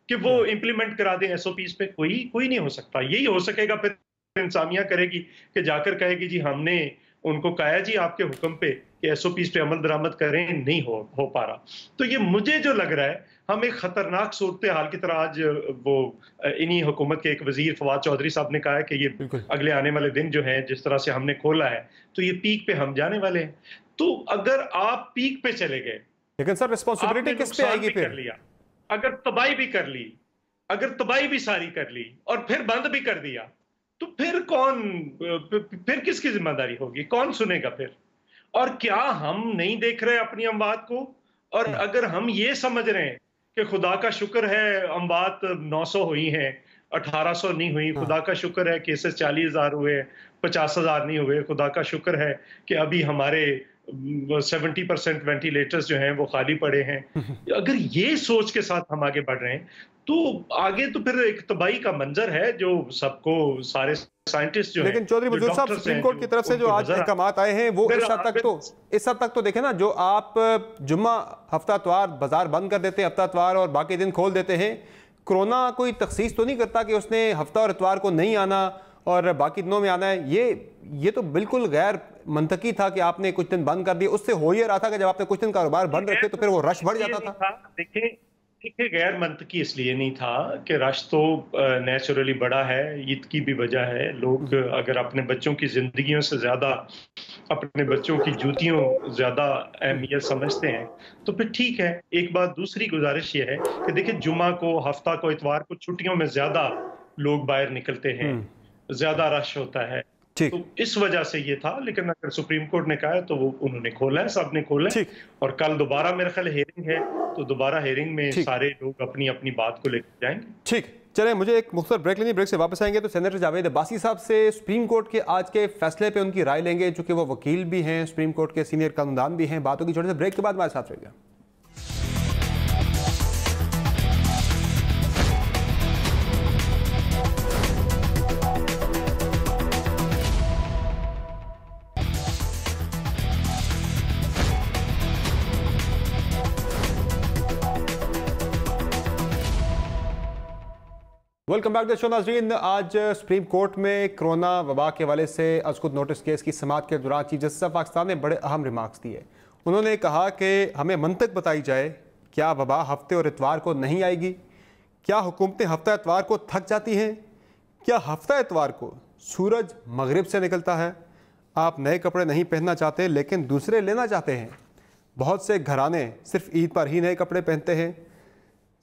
कि वो इंप्लीमेंट करा दें एसओपीज पे? कोई नहीं हो सकता। यही हो सकेगा फिर इंसामिया करेगी कि जाकर कहेगी जी हमने उनको कहा जी आपके हुक्म पे कि एसओपीज पे अमल दरामद करें, नहीं हो पा रहा। तो ये मुझे जो लग रहा है हम एक खतरनाक सूरत हाल की तरह, आज वो इन्हीं हुकूमत के एक वजीर फवाद चौधरी साहब ने कहा है कि ये अगले आने वाले दिन जो है जिस तरह से हमने खोला है तो ये पीक पे हम जाने वाले हैं। तो अगर आप पीक पे चले गए, लेकिन सर रिस्पांसिबिलिटी किस पे आएगी? फिर लिया, अगर तबाही भी कर ली, अगर तबाही भी सारी कर ली और फिर बंद भी कर दिया तो फिर किसकी जिम्मेदारी होगी? कौन सुनेगा फिर? और क्या हम नहीं देख रहे अपनी अमवात को? और अगर हम ये समझ रहे हैं कि खुदा का शुक्र है अमवात 900 हुई हैं, 1800 नहीं हुई, खुदा का शुक्र है केसेस 40,000 हुए, 50,000 नहीं हुए, खुदा का शुक्र है कि अभी हमारे 70% वेंटिलेटर्स जो हैं वो खाली पड़े हैं, अगर ये सोच के साथ हम आगे बढ़ रहे हैं तो आगे तो फिर एक तबाही का मंजर है जो सबको सारे साइंटिस्ट जो, लेकिन चौधरी मंजूर साहब सुप्रीम कोर्ट की तरफ से जो आज अहकामात आए हैं वो इस हद तक तो देखें ना, जो आप जुम्मा हफ्ता त्वार बाजार बंद कर देते हैं, हफ्ता त्वार और बाकी दिन खोल देते हैं, कोरोना कोई तखसीस तो नहीं करता कि उसने हफ्ता और इतवार को नहीं आना और बाकी दिनों में आना है। ये तो बिल्कुल गैर मंतकी था कि आपने कुछ दिन बंद कर दिए। उससे हो ये रहा था कि जब आपने कुछ दिन कारोबार बंद रखे तो फिर वो रश बढ़ जाता था। देखिए गैर मंतकी इसलिए नहीं था कि रश तो नेचुरली बड़ा है, ईद की भी वजह है। लोग अगर अपने बच्चों की जिंदगियों से ज्यादा अपने बच्चों की जूतियों ज्यादा अहमियत समझते हैं तो फिर ठीक है। एक बात दूसरी गुजारिश ये है कि देखिए जुम्मा को, हफ्ता को, इतवार को छुट्टियों में ज्यादा लोग बाहर निकलते हैं, ज्यादा रश होता है, तो इस वजह से ये था। लेकिन अगर सुप्रीम कोर्ट ने कहा है तो वो उन्होंने खोला है, सबने खोला है। और कल दोबारा मेरे ख्याल हेयरिंग है तो दोबारा हेयरिंग में सारे लोग अपनी अपनी बात को लेकर जाएंगे। ठीक, चलें मुझे एक मुख्तसर ब्रेक लेनी, ब्रेक से वापस आएंगे तो सेनेटर जावेद अब्बासी साहब से सुप्रीम कोर्ट के आज के फैसले पे उनकी राय लेंगे, चूंकि वो वकील भी हैं, सुप्रीम कोर्ट के सीनियर कानूनदान भी हैं। बातों की छोटे से ब्रेक के बाद हमारे साथ रहेगा। Welcome back to the show नाज़रीन। आज सुप्रीम कोर्ट में कोरोना वबा के हवाले से अज़कुर नोटिस केस की समाअत के दौरान चीफ जस्टिस ऑफ पाकिस्तान ने बड़े अहम रिमार्क्स दिए। उन्होंने कहा कि हमें मंतक बताई जाए, क्या वबा हफ्ते और इतवार को नहीं आएगी? क्या हुकूमतें हफ्ता इतवार को थक जाती हैं? क्या हफ्ता इतवार को सूरज मगरिब से निकलता है? आप नए कपड़े नहीं पहनना चाहते लेकिन दूसरे लेना चाहते हैं। बहुत से घराने सिर्फ ईद पर ही नए कपड़े पहनते हैं।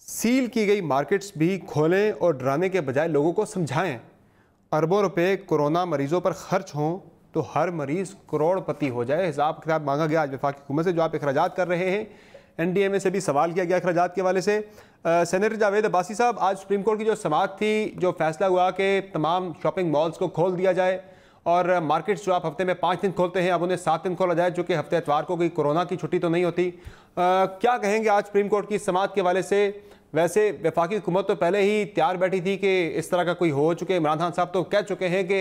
सील की गई मार्केट्स भी खोलें और डराने के बजाय लोगों को समझाएं। अरबों रुपए कोरोना मरीजों पर खर्च हों तो हर मरीज़ करोड़पति हो जाए। हिसाब किताब मांगा गया आज वफाकी हुकूमत से, जो आप अखराजात कर रहे हैं। NDMA से भी सवाल किया गया अखराजात के हवाले से। सेनेटर जावेद अब्बासी साहब, आज सुप्रीम कोर्ट की जो समाअत थी, जो फैसला हुआ कि तमाम शॉपिंग मॉल्स को खोल दिया जाए और मार्केट्स जो आप हफ्ते में 5 दिन खोलते हैं अब उन्हें 7 दिन खोला जाए, जो कि हफ्ते इतवार को कोई कोरोना की छुट्टी तो नहीं होती। क्या कहेंगे आज सुप्रीम कोर्ट की समाअत के हवाले से? वैसे वफाकी हुकूमत तो पहले ही तैयार बैठी थी कि इस तरह का कोई हो चुके। इमरान खान साहब तो कह चुके हैं कि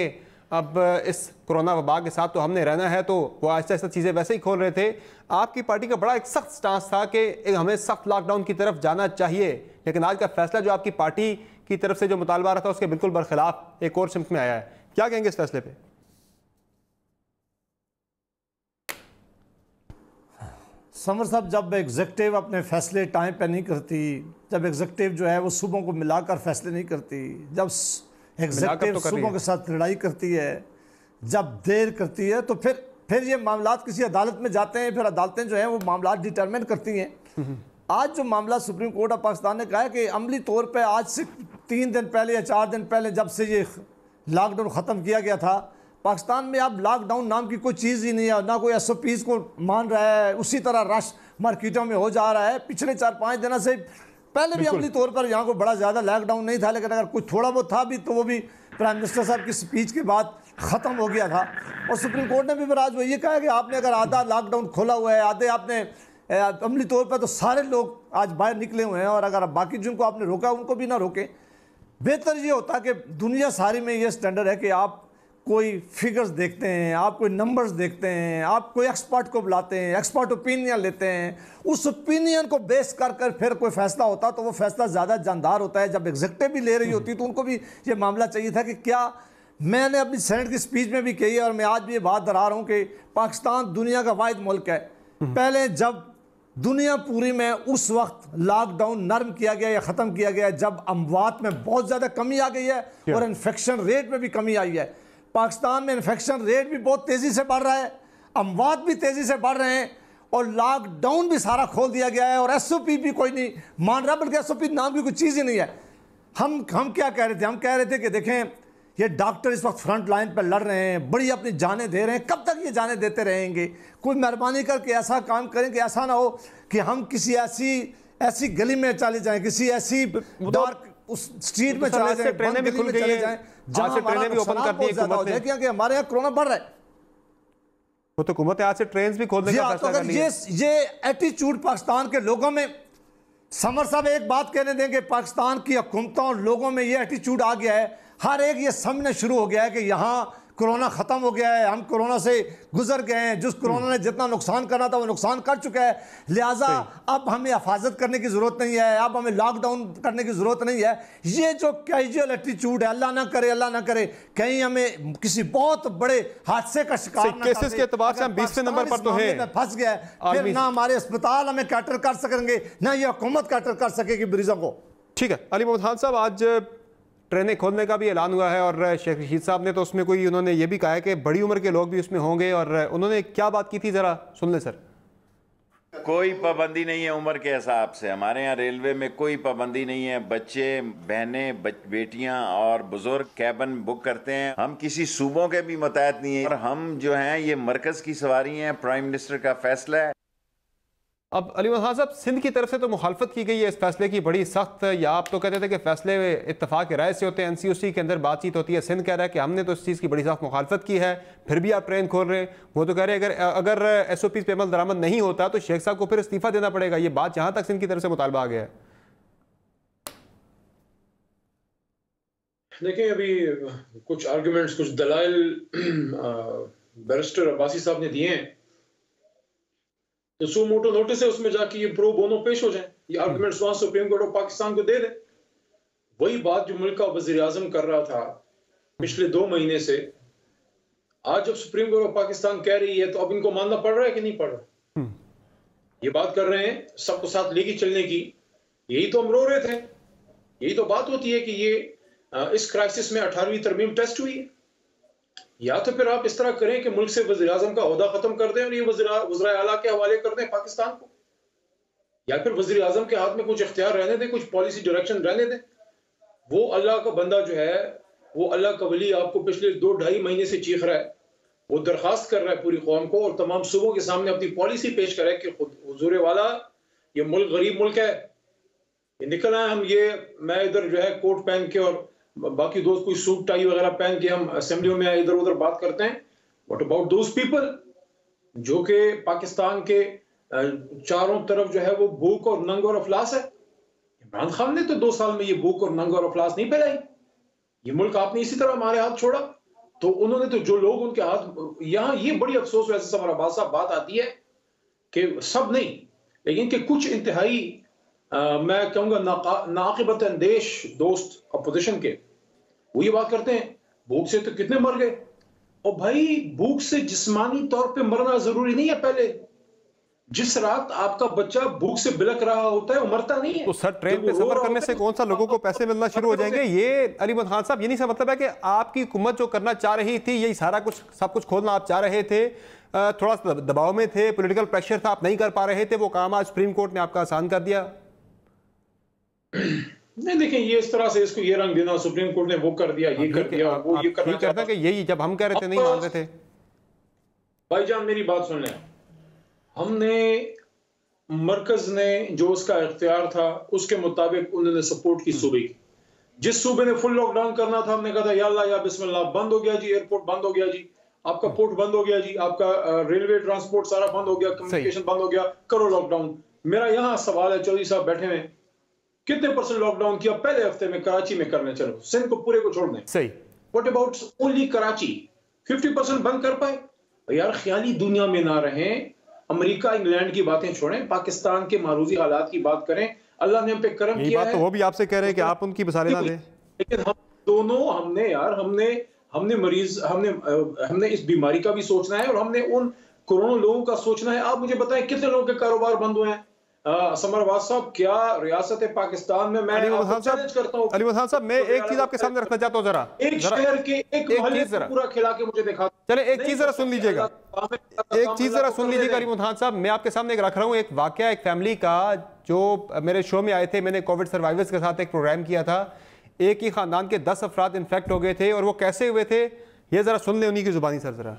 अब इस कोरोना वबा के साथ तो हमने रहना है, तो वो आहिस्ता आहिस्ता चीज़ें वैसे ही खोल रहे थे। आपकी पार्टी का बड़ा एक सख्त स्टांस था कि हमें सख्त लॉकडाउन की तरफ जाना चाहिए, लेकिन आज का फैसला जो आपकी पार्टी की तरफ से जो मुतालबा रहा था उसके बिल्कुल बरखिलाफ एक और सिमत में आया है। क्या कहेंगे इस फैसले पर? समर साहब, जब एग्जेक्टिव अपने फैसले टाइम पे नहीं करती, जब एग्जेक्टिव जो है वो सूबों को मिलाकर फैसले नहीं करती, जब एग्जेक्टिव सूबों के साथ लड़ाई करती है, जब देर करती है, तो फिर ये मामलात किसी अदालत में जाते हैं, फिर अदालतें जो हैं वो मामलात डिटरमिन करती हैं। आज जो मामला सुप्रीम कोर्ट ऑफ पाकिस्तान ने कहा है कि अमली तौर पर आज से 3 दिन पहले या 4 दिन पहले जब से ये लॉकडाउन ख़त्म किया गया था, पाकिस्तान में अब लॉकडाउन नाम की कोई चीज़ ही नहीं है, ना कोई SOPs को मान रहा है। उसी तरह रश मार्केटों में हो जा रहा है। पिछले 4-5 दिनों से पहले भी अमली तौर पर यहाँ को बड़ा ज़्यादा लॉकडाउन नहीं था, लेकिन अगर कुछ थोड़ा बहुत था भी तो वो भी प्राइम मिनिस्टर साहब की स्पीच के बाद ख़त्म हो गया था। और सुप्रीम कोर्ट ने भी फिर आज वो ये कहा कि आपने अगर आधा लॉकडाउन खोला हुआ है, आधे आपने अमली तौर पर, तो सारे लोग आज बाहर निकले हुए हैं, और अगर बाकी जिनको आपने रोका उनको भी ना रोकें। बेहतर ये होता कि दुनिया सारी में ये स्टैंडर्ड है कि आप कोई फिगर्स देखते हैं, आप कोई नंबर्स देखते हैं, आप कोई एक्सपर्ट को बुलाते हैं, एक्सपर्ट ओपिनियन लेते हैं, उस ओपिनियन को बेस कर फिर कोई फैसला होता तो वो फैसला ज़्यादा जानदार होता है। जब एग्जेक्टिव भी ले रही होती तो उनको भी ये मामला चाहिए था कि क्या, मैंने अपनी सेनेट की स्पीच में भी कही है और मैं आज भी ये बात दोहरा रहा हूँ कि पाकिस्तान दुनिया का वाहिद मुल्क है। पहले जब दुनिया पूरी में उस वक्त लॉकडाउन नरम किया गया या ख़त्म किया गया जब अमवात में बहुत ज़्यादा कमी आ गई है और इन्फेक्शन रेट में भी कमी आई है। पाकिस्तान में इन्फेक्शन रेट भी बहुत तेज़ी से बढ़ रहा है, अमवात भी तेज़ी से बढ़ रहे हैं, और लॉकडाउन भी सारा खोल दिया गया है, और SOP भी कोई नहीं मान रहा, बल्कि SOP नाम की कोई चीज़ ही नहीं है। हम क्या कह रहे थे? हम कह रहे थे कि देखें, ये डॉक्टर इस वक्त फ्रंट लाइन पर लड़ रहे हैं, बड़ी अपनी जानें दे रहे हैं, कब तक ये जानें देते रहेंगे? कोई मेहरबानी करके ऐसा काम करें कि ऐसा ना हो कि हम किसी ऐसी गली में चले जाएं, किसी ऐसी डार्क उस स्ट्रीट में चले जाएं, ट्रेनें भी खुल गई हैं, आज से ट्रेनें भी ओपन कर दी हुकूमत ने, क्योंकि हमारे यहाँ कोरोना बढ़ रहा है। वो तो हुकूमत आज से ट्रेन भी खोलने का फैसला कर लिया। ये एटीट्यूड पाकिस्तान के लोगों में, समर साहब एक बात कहने देंगे, पाकिस्तान की हुकूमतों और लोगों में ये एटीट्यूड आ गया है, हर एक ये समझना शुरू हो गया है कि यहाँ कोरोना ख़त्म हो गया है, हम कोरोना से गुजर गए हैं, जिस कोरोना ने जितना नुकसान करना था वो नुकसान कर चुका है, लिहाजा अब हमें हिफाजत करने की ज़रूरत नहीं है, अब हमें लॉकडाउन करने की ज़रूरत नहीं है। ये जो कैजुअल एटीट्यूड है, अल्लाह ना करे कहीं हमें किसी बहुत बड़े हादसे का शिकार ना केसेस के एतबार से हम 20वें नंबर पर तो हैं, फंस गया है, फिर ना हमारे अस्पताल हमें कैटर कर सकेंगे, ना ये हुकूमत कैटर कर सकेगी मरीजों को। ठीक है, अली मोहम्मद खान साहब, आज ट्रेनें खोलने का भी ऐलान हुआ है और शेख रशीद साहब ने तो उसमें कोई, उन्होंने ये भी कहा है कि बड़ी उम्र के लोग भी उसमें होंगे, और उन्होंने क्या बात की थी ज़रा सुन लें सर। कोई पाबंदी नहीं है उम्र के हिसाब से, हमारे यहाँ रेलवे में कोई पाबंदी नहीं है। बच्चे, बहनें, बेटियां और बुजुर्ग कैबिन बुक करते हैं। हम किसी सूबों के भी मुताबिक नहीं है, और हम जो हैं ये मरकज़ की सवारी हैं, प्राइम मिनिस्टर का फैसला है। अब अली खान साहब, सिंध की तरफ से तो मुखालफत की गई है इस फैसले की बड़ी सख्त, या आप तो कहते थे कि फैसले इत्तफाक राय से होते हैं, NCOC के अंदर बातचीत होती है। सिंध कह रहा है कि हमने तो इस चीज़ की बड़ी सख्त मुखालफत की है, फिर भी आप ट्रेन खोल रहे हैं। वो तो कह रहे हैं अगर SOPs पे अमल दरामद नहीं होता तो शेख साहब को फिर इस्तीफा देना पड़ेगा। ये बात यहाँ तक सिंध की तरफ से मुतालबा आ गया है। देखिए, अभी कुछ आर्गुमेंट्स, कुछ दलाइल बैरिस्टर अब्बासी साहब ने दिए हैं, तो सो मोटो नोटिस है, उसमें जाके ये प्रो बोनो पेश हो जाए, ये आर्गुमेंट्स वहां सुप्रीम कोर्ट ऑफ पाकिस्तान को दे दे। वही बात जो मुल्क का वज़ीर आज़म कर रहा था पिछले 2 महीने से, आज जब सुप्रीम कोर्ट ऑफ पाकिस्तान कह रही है तो अब इनको मानना पड़ रहा है कि नहीं पड़ रहा? ये बात कर रहे हैं सबको साथ लेके चलने की, यही तो हम रो रहे थे। यही तो बात होती है कि ये इस क्राइसिस में 18वीं तरमीम टेस्ट हुई है। या तो फिर आप इस तरह करें कि मुल्क से वज़ीर आज़म का ओहदा खत्म कर दें और ये वज़ीर आला के हवाले कर दें पाकिस्तान को, या फिर वज़ीर आज़म के हाथ में कुछ इख्तियार रहने दें, कुछ पॉलिसी डायरेक्शन रहने दें। वो अल्लाह का बंदा जो है, वो अल्लाह का वली आपको पिछले 2-2.5 महीने से चीख रहा है, वो दरखास्त कर रहा है पूरी कौम को और तमाम सूबों के सामने अपनी पॉलिसी पेश करे कि खुद हुजूर वाला ये मुल्क गरीब मुल्क है, ये निकल आए हम, ये मैं इधर जो है कोट पहन के और बाकी दोस्त कोई सूट टाई वगैरह पहन के हम असेंबलियों में इधर उधर बात करते हैं। व्हाट अबाउट दोज पीपल जो कि पाकिस्तान के चारों तरफ जो है वो भूख और नंग और अफलास है। इमरान खान ने तो 2 साल में ये भूख और नंग और अफलास नहीं फैलाई। ये मुल्क आपने इसी तरह हमारे हाथ छोड़ा, तो उन्होंने तो जो लोग उनके हाथ, यहाँ ये बड़ी अफसोस वैसे समर अब्बास साहब बात आती है कि सब नहीं, लेकिन कि कुछ इंतहाई मैं कहूंगा नाक़िबत अंदेश दोस्त अपोजिशन के, वो ये बात करते हैं भूख से तो कितने मर गए। और भाई भूख से जिस्मानी तौर पे मरना जरूरी नहीं है। पहले जिस रात आपका बच्चा भूख से बिलक रहा होता है वो मरता नहीं है। तो सर ट्रेन पे सफर करने से कौन सा लोगों को पैसे मिलना शुरू हो जाएंगे? ये अली मोहम्मद खान साहब, ये नहीं सा मतलब है कि आपकी हुकूमत जो करना चाह रही थी यही सारा कुछ सब कुछ खोलना आप चाह रहे थे, थोड़ा सा दबाव में थे, पॉलिटिकल प्रेशर था, आप नहीं कर पा रहे थे, वो काम आज सुप्रीम कोर्ट ने आपका आसान कर दिया? नहीं देखें, ये इस तरह से इसको ये रंग देना, सुप्रीम कोर्ट ने वो कर दिया, ये कर दिया, वो ये करना चाहता कि यही जब हम कह रहे थे नहीं मान रहे थे। भाईजान मेरी बात सुन लें, हमने मरकज ने जो उसका इख्तियार था उसके मुताबिक उन्होंने सपोर्ट की सूबे की। जिस सूबे ने फुल लॉकडाउन करना था हमने कहा था या अल्लाह या बिस्मिल्लाह, बंद हो गया जी, एयरपोर्ट बंद हो गया जी, आपका पोर्ट बंद हो गया जी, आपका रेलवे ट्रांसपोर्ट सारा बंद हो गया, कम्युनिकेशन बंद हो गया, करो लॉकडाउन। मेरा यहाँ सवाल है, चौधरी साहब बैठे हुए, कितने % लॉकडाउन किया पहले हफ्ते में कराची में करने? चलो सिंध को पूरे को छोड़ दें, सही। What about only Karachi? 50% बंद कर पाए? यार ख्याली दुनिया में ना रहें, अमेरिका इंग्लैंड की बातें छोड़ें, पाकिस्तान के मारूजी हालात की बात करें। अल्लाह ने हम पे करम किया है, तो वो भी आपसे कह रहे हैं कि आप उनकी मिसालें ना दें, लेकिन हम दोनों हमने मरीज हमने इस बीमारी का भी सोचना है और हमने उन करोड़ों लोगों का सोचना है। आप मुझे बताएं कितने लोगों के कारोबार बंद हुए हैं? समर अब्बास साहब, क्या रियासत पाकिस्तान में, मैं चैलेंज करता हूं अली मोहम्मद साहब, मैं एक चीज आपके सामने रखना चाहता हूं, जरा एक शहर के एक मोहल्ले को पूरा खिला के मुझे दिखा। चले एक चीज जरा सुन लीजिएगा, एक चीज जरा सुन लीजिएगा अली मोहम्मद साहब, मैं आपके सामने एक रख रहा हूं एक वाकया, एक फैमिली का, जो मेरे शो में आए थे, मैंने कोविड सर्वाइवर्स के साथ एक प्रोग्राम किया था। एक ही खानदान के 10 अफराद इन्फेक्ट हो गए थे और वो कैसे हुए थे ये जरा सुन लें उन्हीं की जुबानी। सर जरा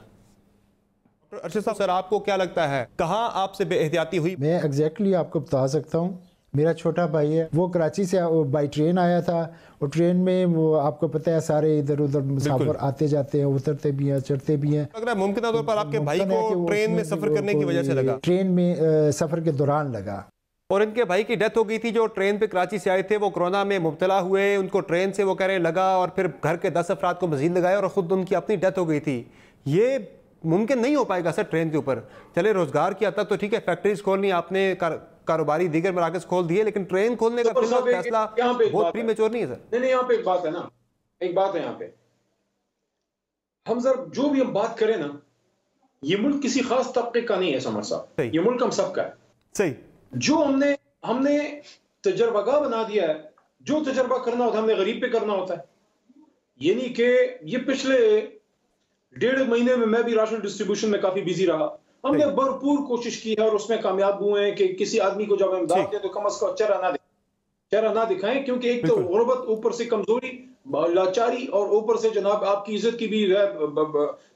अरशद साहब, सर आपको क्या लगता है कहाँ आपसे बेएहतियाती हुई? मैं एग्जैक्टली आपको बता सकता हूँ। मेरा छोटा भाई है, वो कराची से बाई ट्रेन आया था, और ट्रेन में वो आपको पता है सारे इधर उधर मुसाफिर आते जाते हैं, उतरते भी हैं, चढ़ते भी हैं। लग रहा है मुमकिन तौर पर आपके भाई को ट्रेन में सफर करने की वजह से लगा, ट्रेन में सफर के दौरान लगा, और इनके भाई की डेथ हो गई थी जो ट्रेन पे कराची से आए थे, वो कोरोना में मुब्तला हुए, उनको ट्रेन से वो कह रहे लगा और फिर घर के 10 अफराद को मजीद लगाया और खुद उनकी अपनी डेथ हो गई थी। ये मुमकिन नहीं हो पाएगा सर ट्रेन के ऊपर। चले रोजगार की हद तक तो ठीक है, फैक्ट्रीज खोलनी, आपने कारोबारी दीगर मराकज खोल दिए, लेकिन ट्रेन खोलने का फैसला बहुत प्रीमेच्योर नहीं है सर? नहीं, यहाँ पे एक बात है ना, एक बात है यहाँ पे, हम सर जो भी हम बात करें ना, ये मुल्क किसी खास तबके का नहीं है समर साहब, ये मुल्क हम सबका है। सही। जो हमने तजर्बागाह बना दिया है, जो तजर्बा करना होता है हमने गरीब पे करना होता है। ये नहीं कि ये पिछले 1.5 महीने में मैं भी राशन डिस्ट्रीब्यूशन में काफी बिजी रहा, हमने भरपूर कोशिश की है और उसमें कामयाब हुए हैं कि किसी आदमी को जब हम इमदाद दें तो कम अज कम चेहरा ना दिखाएं, क्योंकि एक तो गुर्बत, ऊपर से कमजोरी, लाचारी, और ऊपर से जनाब आपकी इज्जत की भी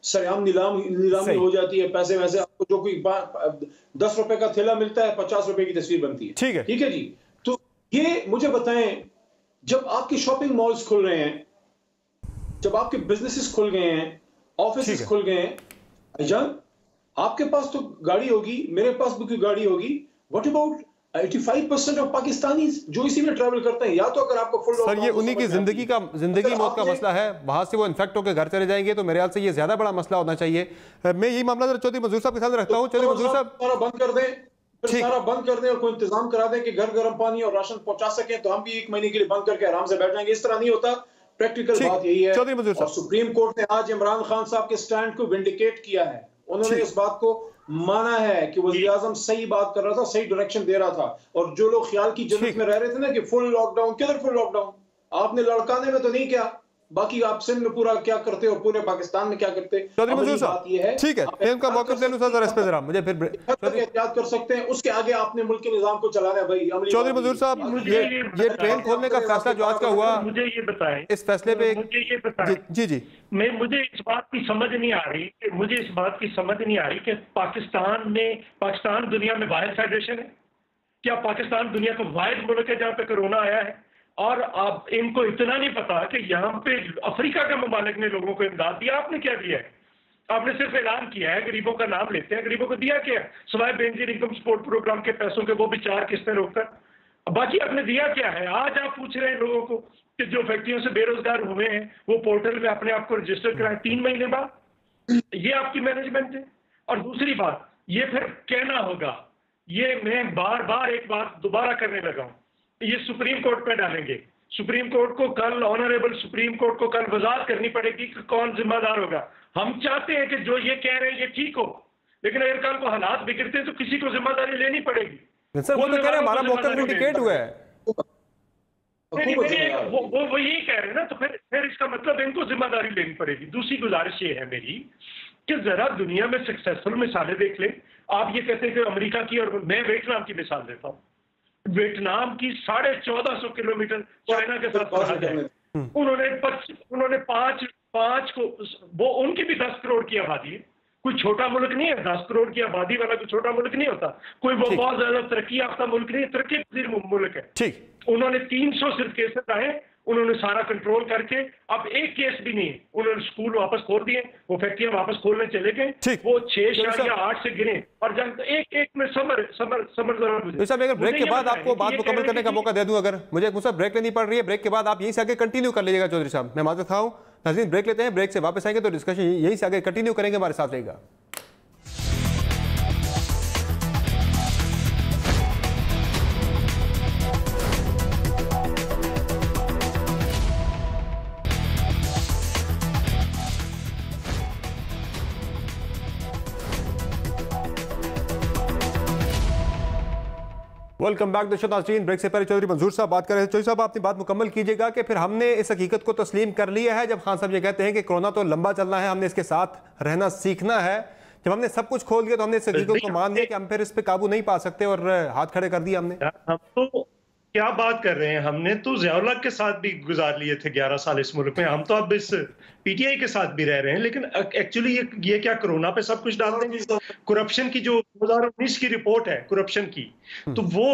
सरेआम नीलामी हो जाती है। पैसे वैसे आपको जो कोई 10 रुपए का थैला मिलता है, 50 रुपए की तस्वीर बनती है। ठीक है जी। तो ये मुझे बताएं, जब आपके शॉपिंग मॉल्स खुल रहे हैं, जब आपके बिजनेसेस खुल गए हैं, ऑफिस खुल गए हैं, भाईजान आपके पास तो गाड़ी होगी, मेरे पास भी कोई गाड़ी होगी। व्हाट अबाउट 85% ऑफ पाकिस्तानी जो इसी में ट्रैवल करते हैं? या तो अगर आपको फुल सर ये उन्हीं की जिंदगी मौत का मसला है, वहां से वो इन्फेक्ट होकर घर चले जाएंगे, तो मेरे ख्याल से ये ज्यादा बड़ा मसला होना चाहिए। मैं यही मामला चौधरी मंजूर साहब के साथ रखता हूँ। चौधरी मंजूर साहब, बंद कर दें, फिर सारा बंद कर दें और कोई इंतजाम करा दें कि घर गर्म पानी और राशन पहुंचा सके, तो हम भी 1 महीने के लिए बंद करके आराम से बैठ जाएंगे। इस तरह नहीं होता। प्रैक्टिकल बात यही है। और सुप्रीम कोर्ट ने आज इमरान खान साहब के स्टैंड को विंडिकेट किया है। उन्होंने इस बात को माना है कि वज़ीर आज़म सही बात कर रहा था, सही डायरेक्शन दे रहा था। और जो लोग ख्याल की जन्नत में रह रहे थे ना कि फुल लॉकडाउन, किधर फुल लॉकडाउन? आपने लड़काने में तो नहीं किया, बाकी आप सिंध में पूरा क्या करते हो, पूरे पाकिस्तान में क्या करते हैं? चौधरी मंजूर साहब, ठीक है, मैं उनका मौका ले लूं सर इस पे जरा, मुझे फिर एहतियात कर सकते हैं। उसके आगे आपने मुल्क के निजाम को चलाना है भाई। चौधरी मंजूर साहब, ये ट्रेन खोलने का फैसला जो आज का हुआ, मुझे ये बताएं, इस फैसले पे मुझे ये बताएं। जी मुझे इस बात की समझ नहीं आ रही कि पाकिस्तान दुनिया में वाहिद फेडरेशन है। क्या पाकिस्तान दुनिया का वाहिद मुल्क है जहाँ पे कोरोना आया है? और अब इनको इतना नहीं पता कि यहाँ पे अफ्रीका के ममालिक ने लोगों को इमदाद दिया। आपने क्या दिया है? आपने सिर्फ ऐलान किया है, गरीबों का नाम लेते हैं। गरीबों को दिया क्या है? सिवाय बेनजीर इनकम सपोर्ट प्रोग्राम के पैसों के, वो भी 4 किस्तें रोककर। बाकी आपने दिया क्या है? आज आप पूछ रहे हैं लोगों को कि जो फैक्ट्रियों से बेरोजगार हुए हैं वो पोर्टल में अपने आप को रजिस्टर कराएं 3 महीने बाद। ये आपकी मैनेजमेंट है। और दूसरी बात, ये फिर कहना होगा, ये मैं बार बार एक बात दोबारा करने लगा हूं, ये सुप्रीम कोर्ट पे डालेंगे। सुप्रीम कोर्ट को कल, ऑनरेबल सुप्रीम कोर्ट को कल वजाहत करनी पड़ेगी कि कौन जिम्मेदार होगा। हम चाहते हैं कि जो ये कह रहे हैं ये ठीक हो, लेकिन अगर कल को हालात बिगड़ते हैं तो किसी को जिम्मेदारी लेनी पड़ेगी। सर वो तो कह रहे हैं हमारा मौका विंडिकेट हुआ है। वो यही कह रहे हैं ना, तो फिर इसका मतलब इनको जिम्मेदारी लेनी पड़ेगी। दूसरी गुजारिश ये है मेरी कि जरा दुनिया में सक्सेसफुल मिसालें देख लें। आप ये कहते हैं कि अमेरिका की, और मैं वियतनाम की मिसाल देता हूँ। वियतनाम की 1450 किलोमीटर चाइना के साथ सरहद है। उन्होंने पांच को, वो उनकी भी 10 करोड़ की आबादी है। कोई छोटा मुल्क नहीं है। 10 करोड़ की आबादी वाला कोई छोटा मुल्क नहीं होता। कोई वो बहुत ज्यादा तरक्की याफ्ता मुल्क नहीं है, तरक्की पजीर मुल्क है। ठीक। उन्होंने 300 सिर्फ केसेस आए, उन्होंने सारा कंट्रोल करके, अब एक केस भी नहीं है। उन्होंने स्कूल वापस खोल दिए, वो फैक्ट्रियां वापस खोलने चले गए। वो 6 या 8 से गिने और जब एक में समर अगर ब्रेक के बाद आपको बात मुकम्मल करने का मौका दे दूं, अगर मुझे ब्रेक लेनी पड़ रही है, ब्रेक के बाद आप यहीं से आगे कंटिन्यू कर लीजिएगा चौधरी साहब। मैं माजरत खाऊं, नाज़रीन ब्रेक लेते हैं, ब्रेक से वापस आएंगे तो डिस्कशन यहीं से आगे कंटिन्यू करेंगे। हमारे साथ रहेगा। वेलकम बैक दर्शक नाज़रीन। ब्रेक से पहले चौधरी मंजूर साहब बात कर रहे थे। चौधरी साहब, अपनी बात मुकम्मल कीजिएगा कि फिर हमने इस हकीकत को तस्लीम कर लिया है जब खान साहब ये कहते हैं कि कोरोना तो लंबा चलना है, हमने इसके साथ रहना सीखना है। जब हमने सब कुछ खोल दिया तो हमने इस हकीकत को मान लिया कि हम फिर इस पर काबू नहीं पा सकते और हाथ खड़े कर दिए हमने। हम तो क्या बात कर रहे हैं, हमने तो ज़िया-उल-हक के साथ भी गुजार लिए थे 11 साल इस मुल्क में। हम तो अब इस पीटीआई के साथ भी रह रहे हैं, लेकिन एक्चुअली ये क्या कोरोना पे सब कुछ डाल देंगे? करप्शन की जो 2019 की रिपोर्ट है करप्शन की, तो वो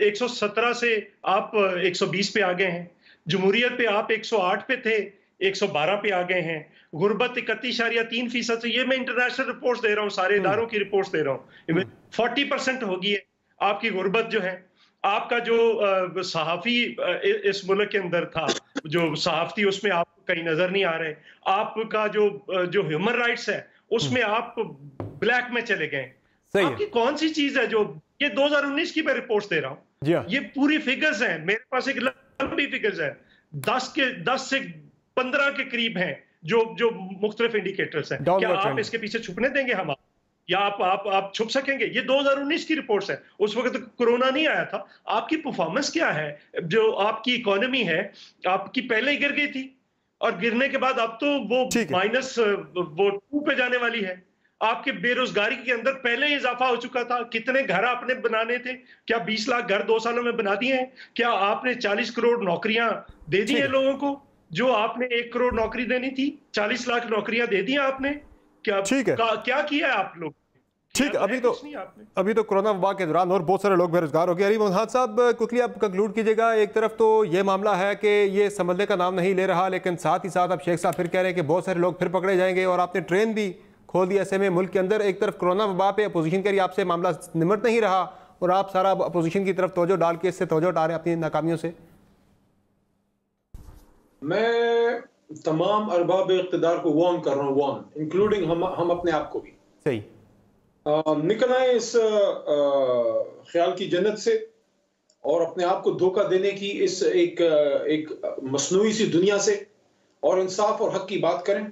117 से आप 120 पे आ गए हैं। जमहूरियत पे आप 108 पे थे, 112 पे आ गए हैं। गुर्बत 31.3% से, ये मैं इंटरनेशनल रिपोर्ट्स दे रहा हूँ, सारे इदारों की रिपोर्ट्स दे रहा हूँ। 40% हो गई है आपकी गुर्बत जो है। आपका जो सहाफ़ी इस मुल्क के अंदर था, जो सहाफ़ी, उसमें आप कहीं नजर नहीं आ रहे। आपका जो ह्यूमन राइट्स है उसमें आप ब्लैक में चले गए। आपकी कौन सी चीज है जो, ये 2019 की मैं रिपोर्ट्स दे रहा हूँ, ये पूरी फिगर्स हैं मेरे पास, एक लंबी फिगर्स है, 10 से 15 के करीब हैं जो मुख्तलिफ इंडिकेटर्स हैं। क्या आप इसके पीछे छुपने देंगे हम, या आप छुप सकेंगे? ये 2019 की रिपोर्ट्स है, उस वक्त कोरोना नहीं आया था। आपकी परफॉर्मेंस क्या है? जो आपकी इकोनॉमी है आपकी पहले ही गिर गई थी, और गिरने के बाद अब तो वो -2 पे जाने वाली है। आपके बेरोजगारी के अंदर पहले ही इजाफा हो चुका था। कितने घर आपने बनाने थे? क्या 20 लाख घर 2 सालों में बना दिए हैं? क्या आपने 40 करोड़ नौकरियां दे दी हैं लोगों को? जो आपने 1 करोड़ नौकरी देनी थी, 40 लाख नौकरियां दे दी आपने। क्या किया है आप लोग? ठीक, अभी तो कोरोना वबा के दौरान और बहुत सारे लोग बेरोजगार हो गए। अली मोहम्मद साहब, क्विकली आप कंक्लूड कीजिएगा। एक तरफ तो ये मामला है कि ये संभलने का नाम नहीं ले रहा, लेकिन साथ ही साथ अब शेख साहब फिर कह रहे हैं कि बहुत सारे लोग फिर पकड़े जाएंगे, और आपने ट्रेन भी खोल दिया। ऐसे में मुल्क के अंदर एक तरफ कोरोना वबा पे अपोजिशन के लिए आपसे मामला निमट नहीं रहा, और आप सारा अपोजिशन की तरफ तवज्जो डाल के इससे तवज्जो हटा रहे हैं अपनी नाकामियों से। मैं तमाम अरबाब इक़्तिदार को वार्न कर रहा हूँ, इंक्लूडिंग हम अपने आप को भी। सही। निकल आए इस ख्याल की जन्नत से और अपने आप को धोखा देने की इस एक मसनूई सी दुनिया से, और इंसाफ और हक की बात करें।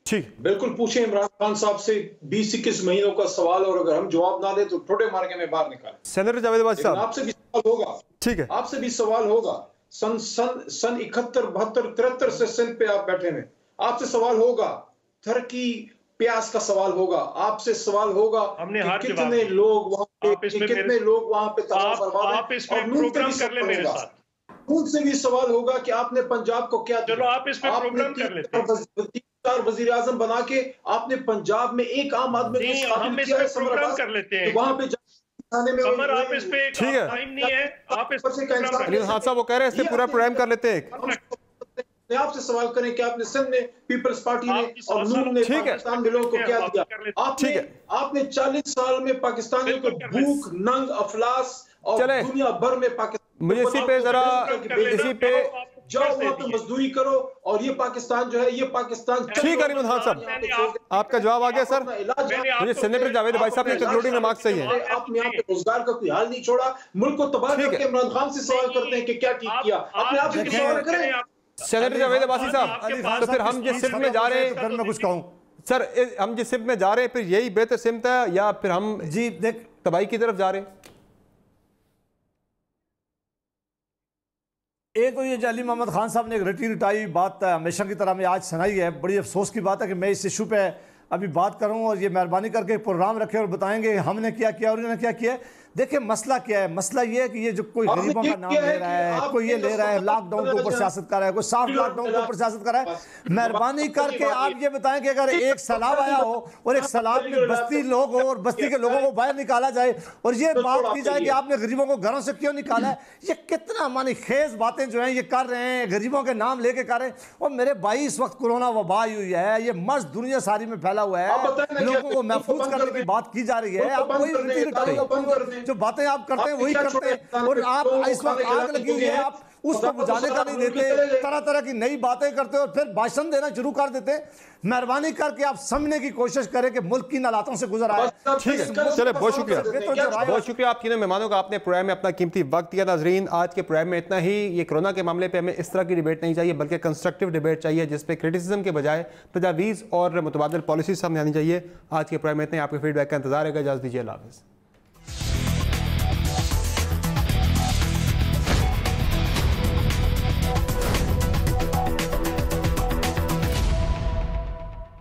ठीक, बिल्कुल पूछें इमरान खान साहब से 20-21 महीनों का सवाल, और अगर हम जवाब ना दें तो ठोडे मार के मैं बाहर निकालें। सेनेटर जावेद अब्बासी साहब, आपसे भी सवाल होगा। ठीक है, आपसे भी सवाल होगा। सन 71, 72, 73 से सिंध पे आप बैठे हैं, आपसे सवाल होगा। थरकी प्यास का सवाल होगा, आपसे सवाल होगा कि कितने लोग वहां पे, कितने लोग वहां पे तबाह बर्बाद हैं। और नून पे भी सवाल होगा, नून से भी सवाल होगा कि आपने पंजाब को क्या दिया। चलो आप इस पे प्रोग्राम कर लेते हैं। 3 वजीर आजम बना के आपने पंजाब में एक आम आदमी को हम इस पे प्रोग्राम कर लेते हैं। वहां पे समर, आप इस पे टाइम नहीं है, आप इस पे हादसा वो कह रहे हैं, इससे पूरा प्रोग्राम कर लेते हैं। आपसे सवाल करें कि आपने सिंध में पीपल्स पार्टी ने और नून ने पाकिस्तान के लोगों को क्या दिया। आपने 40 साल में पाकिस्तानियों को भूख, नंग, अफलास और दुनिया भर में पाकिस्तान। मुझे इसी पे जरा जाओ वहां पे मजदूरी करो, और ये पाकिस्तान जो है, ये पाकिस्तान। ठीक है अरीमुद्दीन खान साहब, आपका जवाब आ गया सर। मुझे सेनेटर जावेद अब्बासी साहब के कंक्लूडिंग रिमार्क्स सही है। आपने यहाँ पे रोजगार का कोई हाल नहीं छोड़ा, मुल्क को तबाह करके इमरान खान से सवाल करते हैं कि क्या ठीक किया। अपने आप से सवाल करें सेनेटर जावेद अब्बासी साहब। तो फिर हम जिस सिम्त में जा रहे हैं, मैं कुछ कहूँ सर, हम जिस सिम्त में जा रहे हैं, फिर यही बेहतर सिम्त है या फिर हम जी देख तबाही की तरफ जा रहे हैं? एक तो ये अली मोहम्मद खान साहब ने एक रटी रटाई बात हमेशा की तरह में आज सुनाई है। बड़ी अफसोस की बात है कि मैं इस इशू पे अभी बात करूं और ये मेहरबानी करके प्रोग्राम रखे और बताएंगे हमने क्या किया और इन्होंने क्या किया। देखिए मसला क्या है, मसला ये है कि ये जो कोई गरीबों का नाम ले रहा है, कोई ये ले रहा है लॉकडाउन के ऊपर सियासत कर रहा है, कोई सॉफ्ट लॉकडाउन के ऊपर सियासत कर रहा है। मेहरबानी करके आप ये बताएं कि अगर एक सैलाब आया हो और एक सैलाब में बस्ती लोग हो और बस्ती के लोगों को बाहर निकाला जाए और ये बात की जाए कि आपने गरीबों को घरों से क्यों निकाला है, ये कितना मानी खेज बातें जो हैं ये कर रहे हैं, गरीबों के नाम लेके कर रहे हैं। और मेरे भाई इस वक्त कोरोना वबा हुई है, ये मर्ज दुनिया सारी में फैला हुआ है, लोगों को महफूज करने की बात की जा रही है। आप कोई जो बातें आप करते हैं वही करते हैं, और आप इस वक्त आग लगी हुई है, आप उसको बुझाने का नहीं देते, तरह तरह की नई बातें करते और फिर भाषण देना शुरू कर देते। मेहरबानी करके आप समझने की कोशिश करें कि मुल्क किन हालातों से गुजर आया। ठीक है, चले बहुत शुक्रिया, बहुत शुक्रिया आप तीनों मेहमानों का, आपने प्रोग्राम में अपना कीमती वक्त दिया। नाजरीन आज के प्रोग्राम में इतना ही। ये कोरोना के मामले पे हमें इस तरह की डिबेट नहीं चाहिए, बल्कि कंस्ट्रक्टिव डिबेट चाहिए जिसपे क्रिटिसिज्म के बजाय तजावीज़ और मुतबादिल पॉलिसी सामने आनी चाहिए। आज के प्रोग्राम में इतना ही। आपके फीडबैक का इंतजार रहेगा। इजाज़त दीजिए, अल्लाह हाफ़िज़।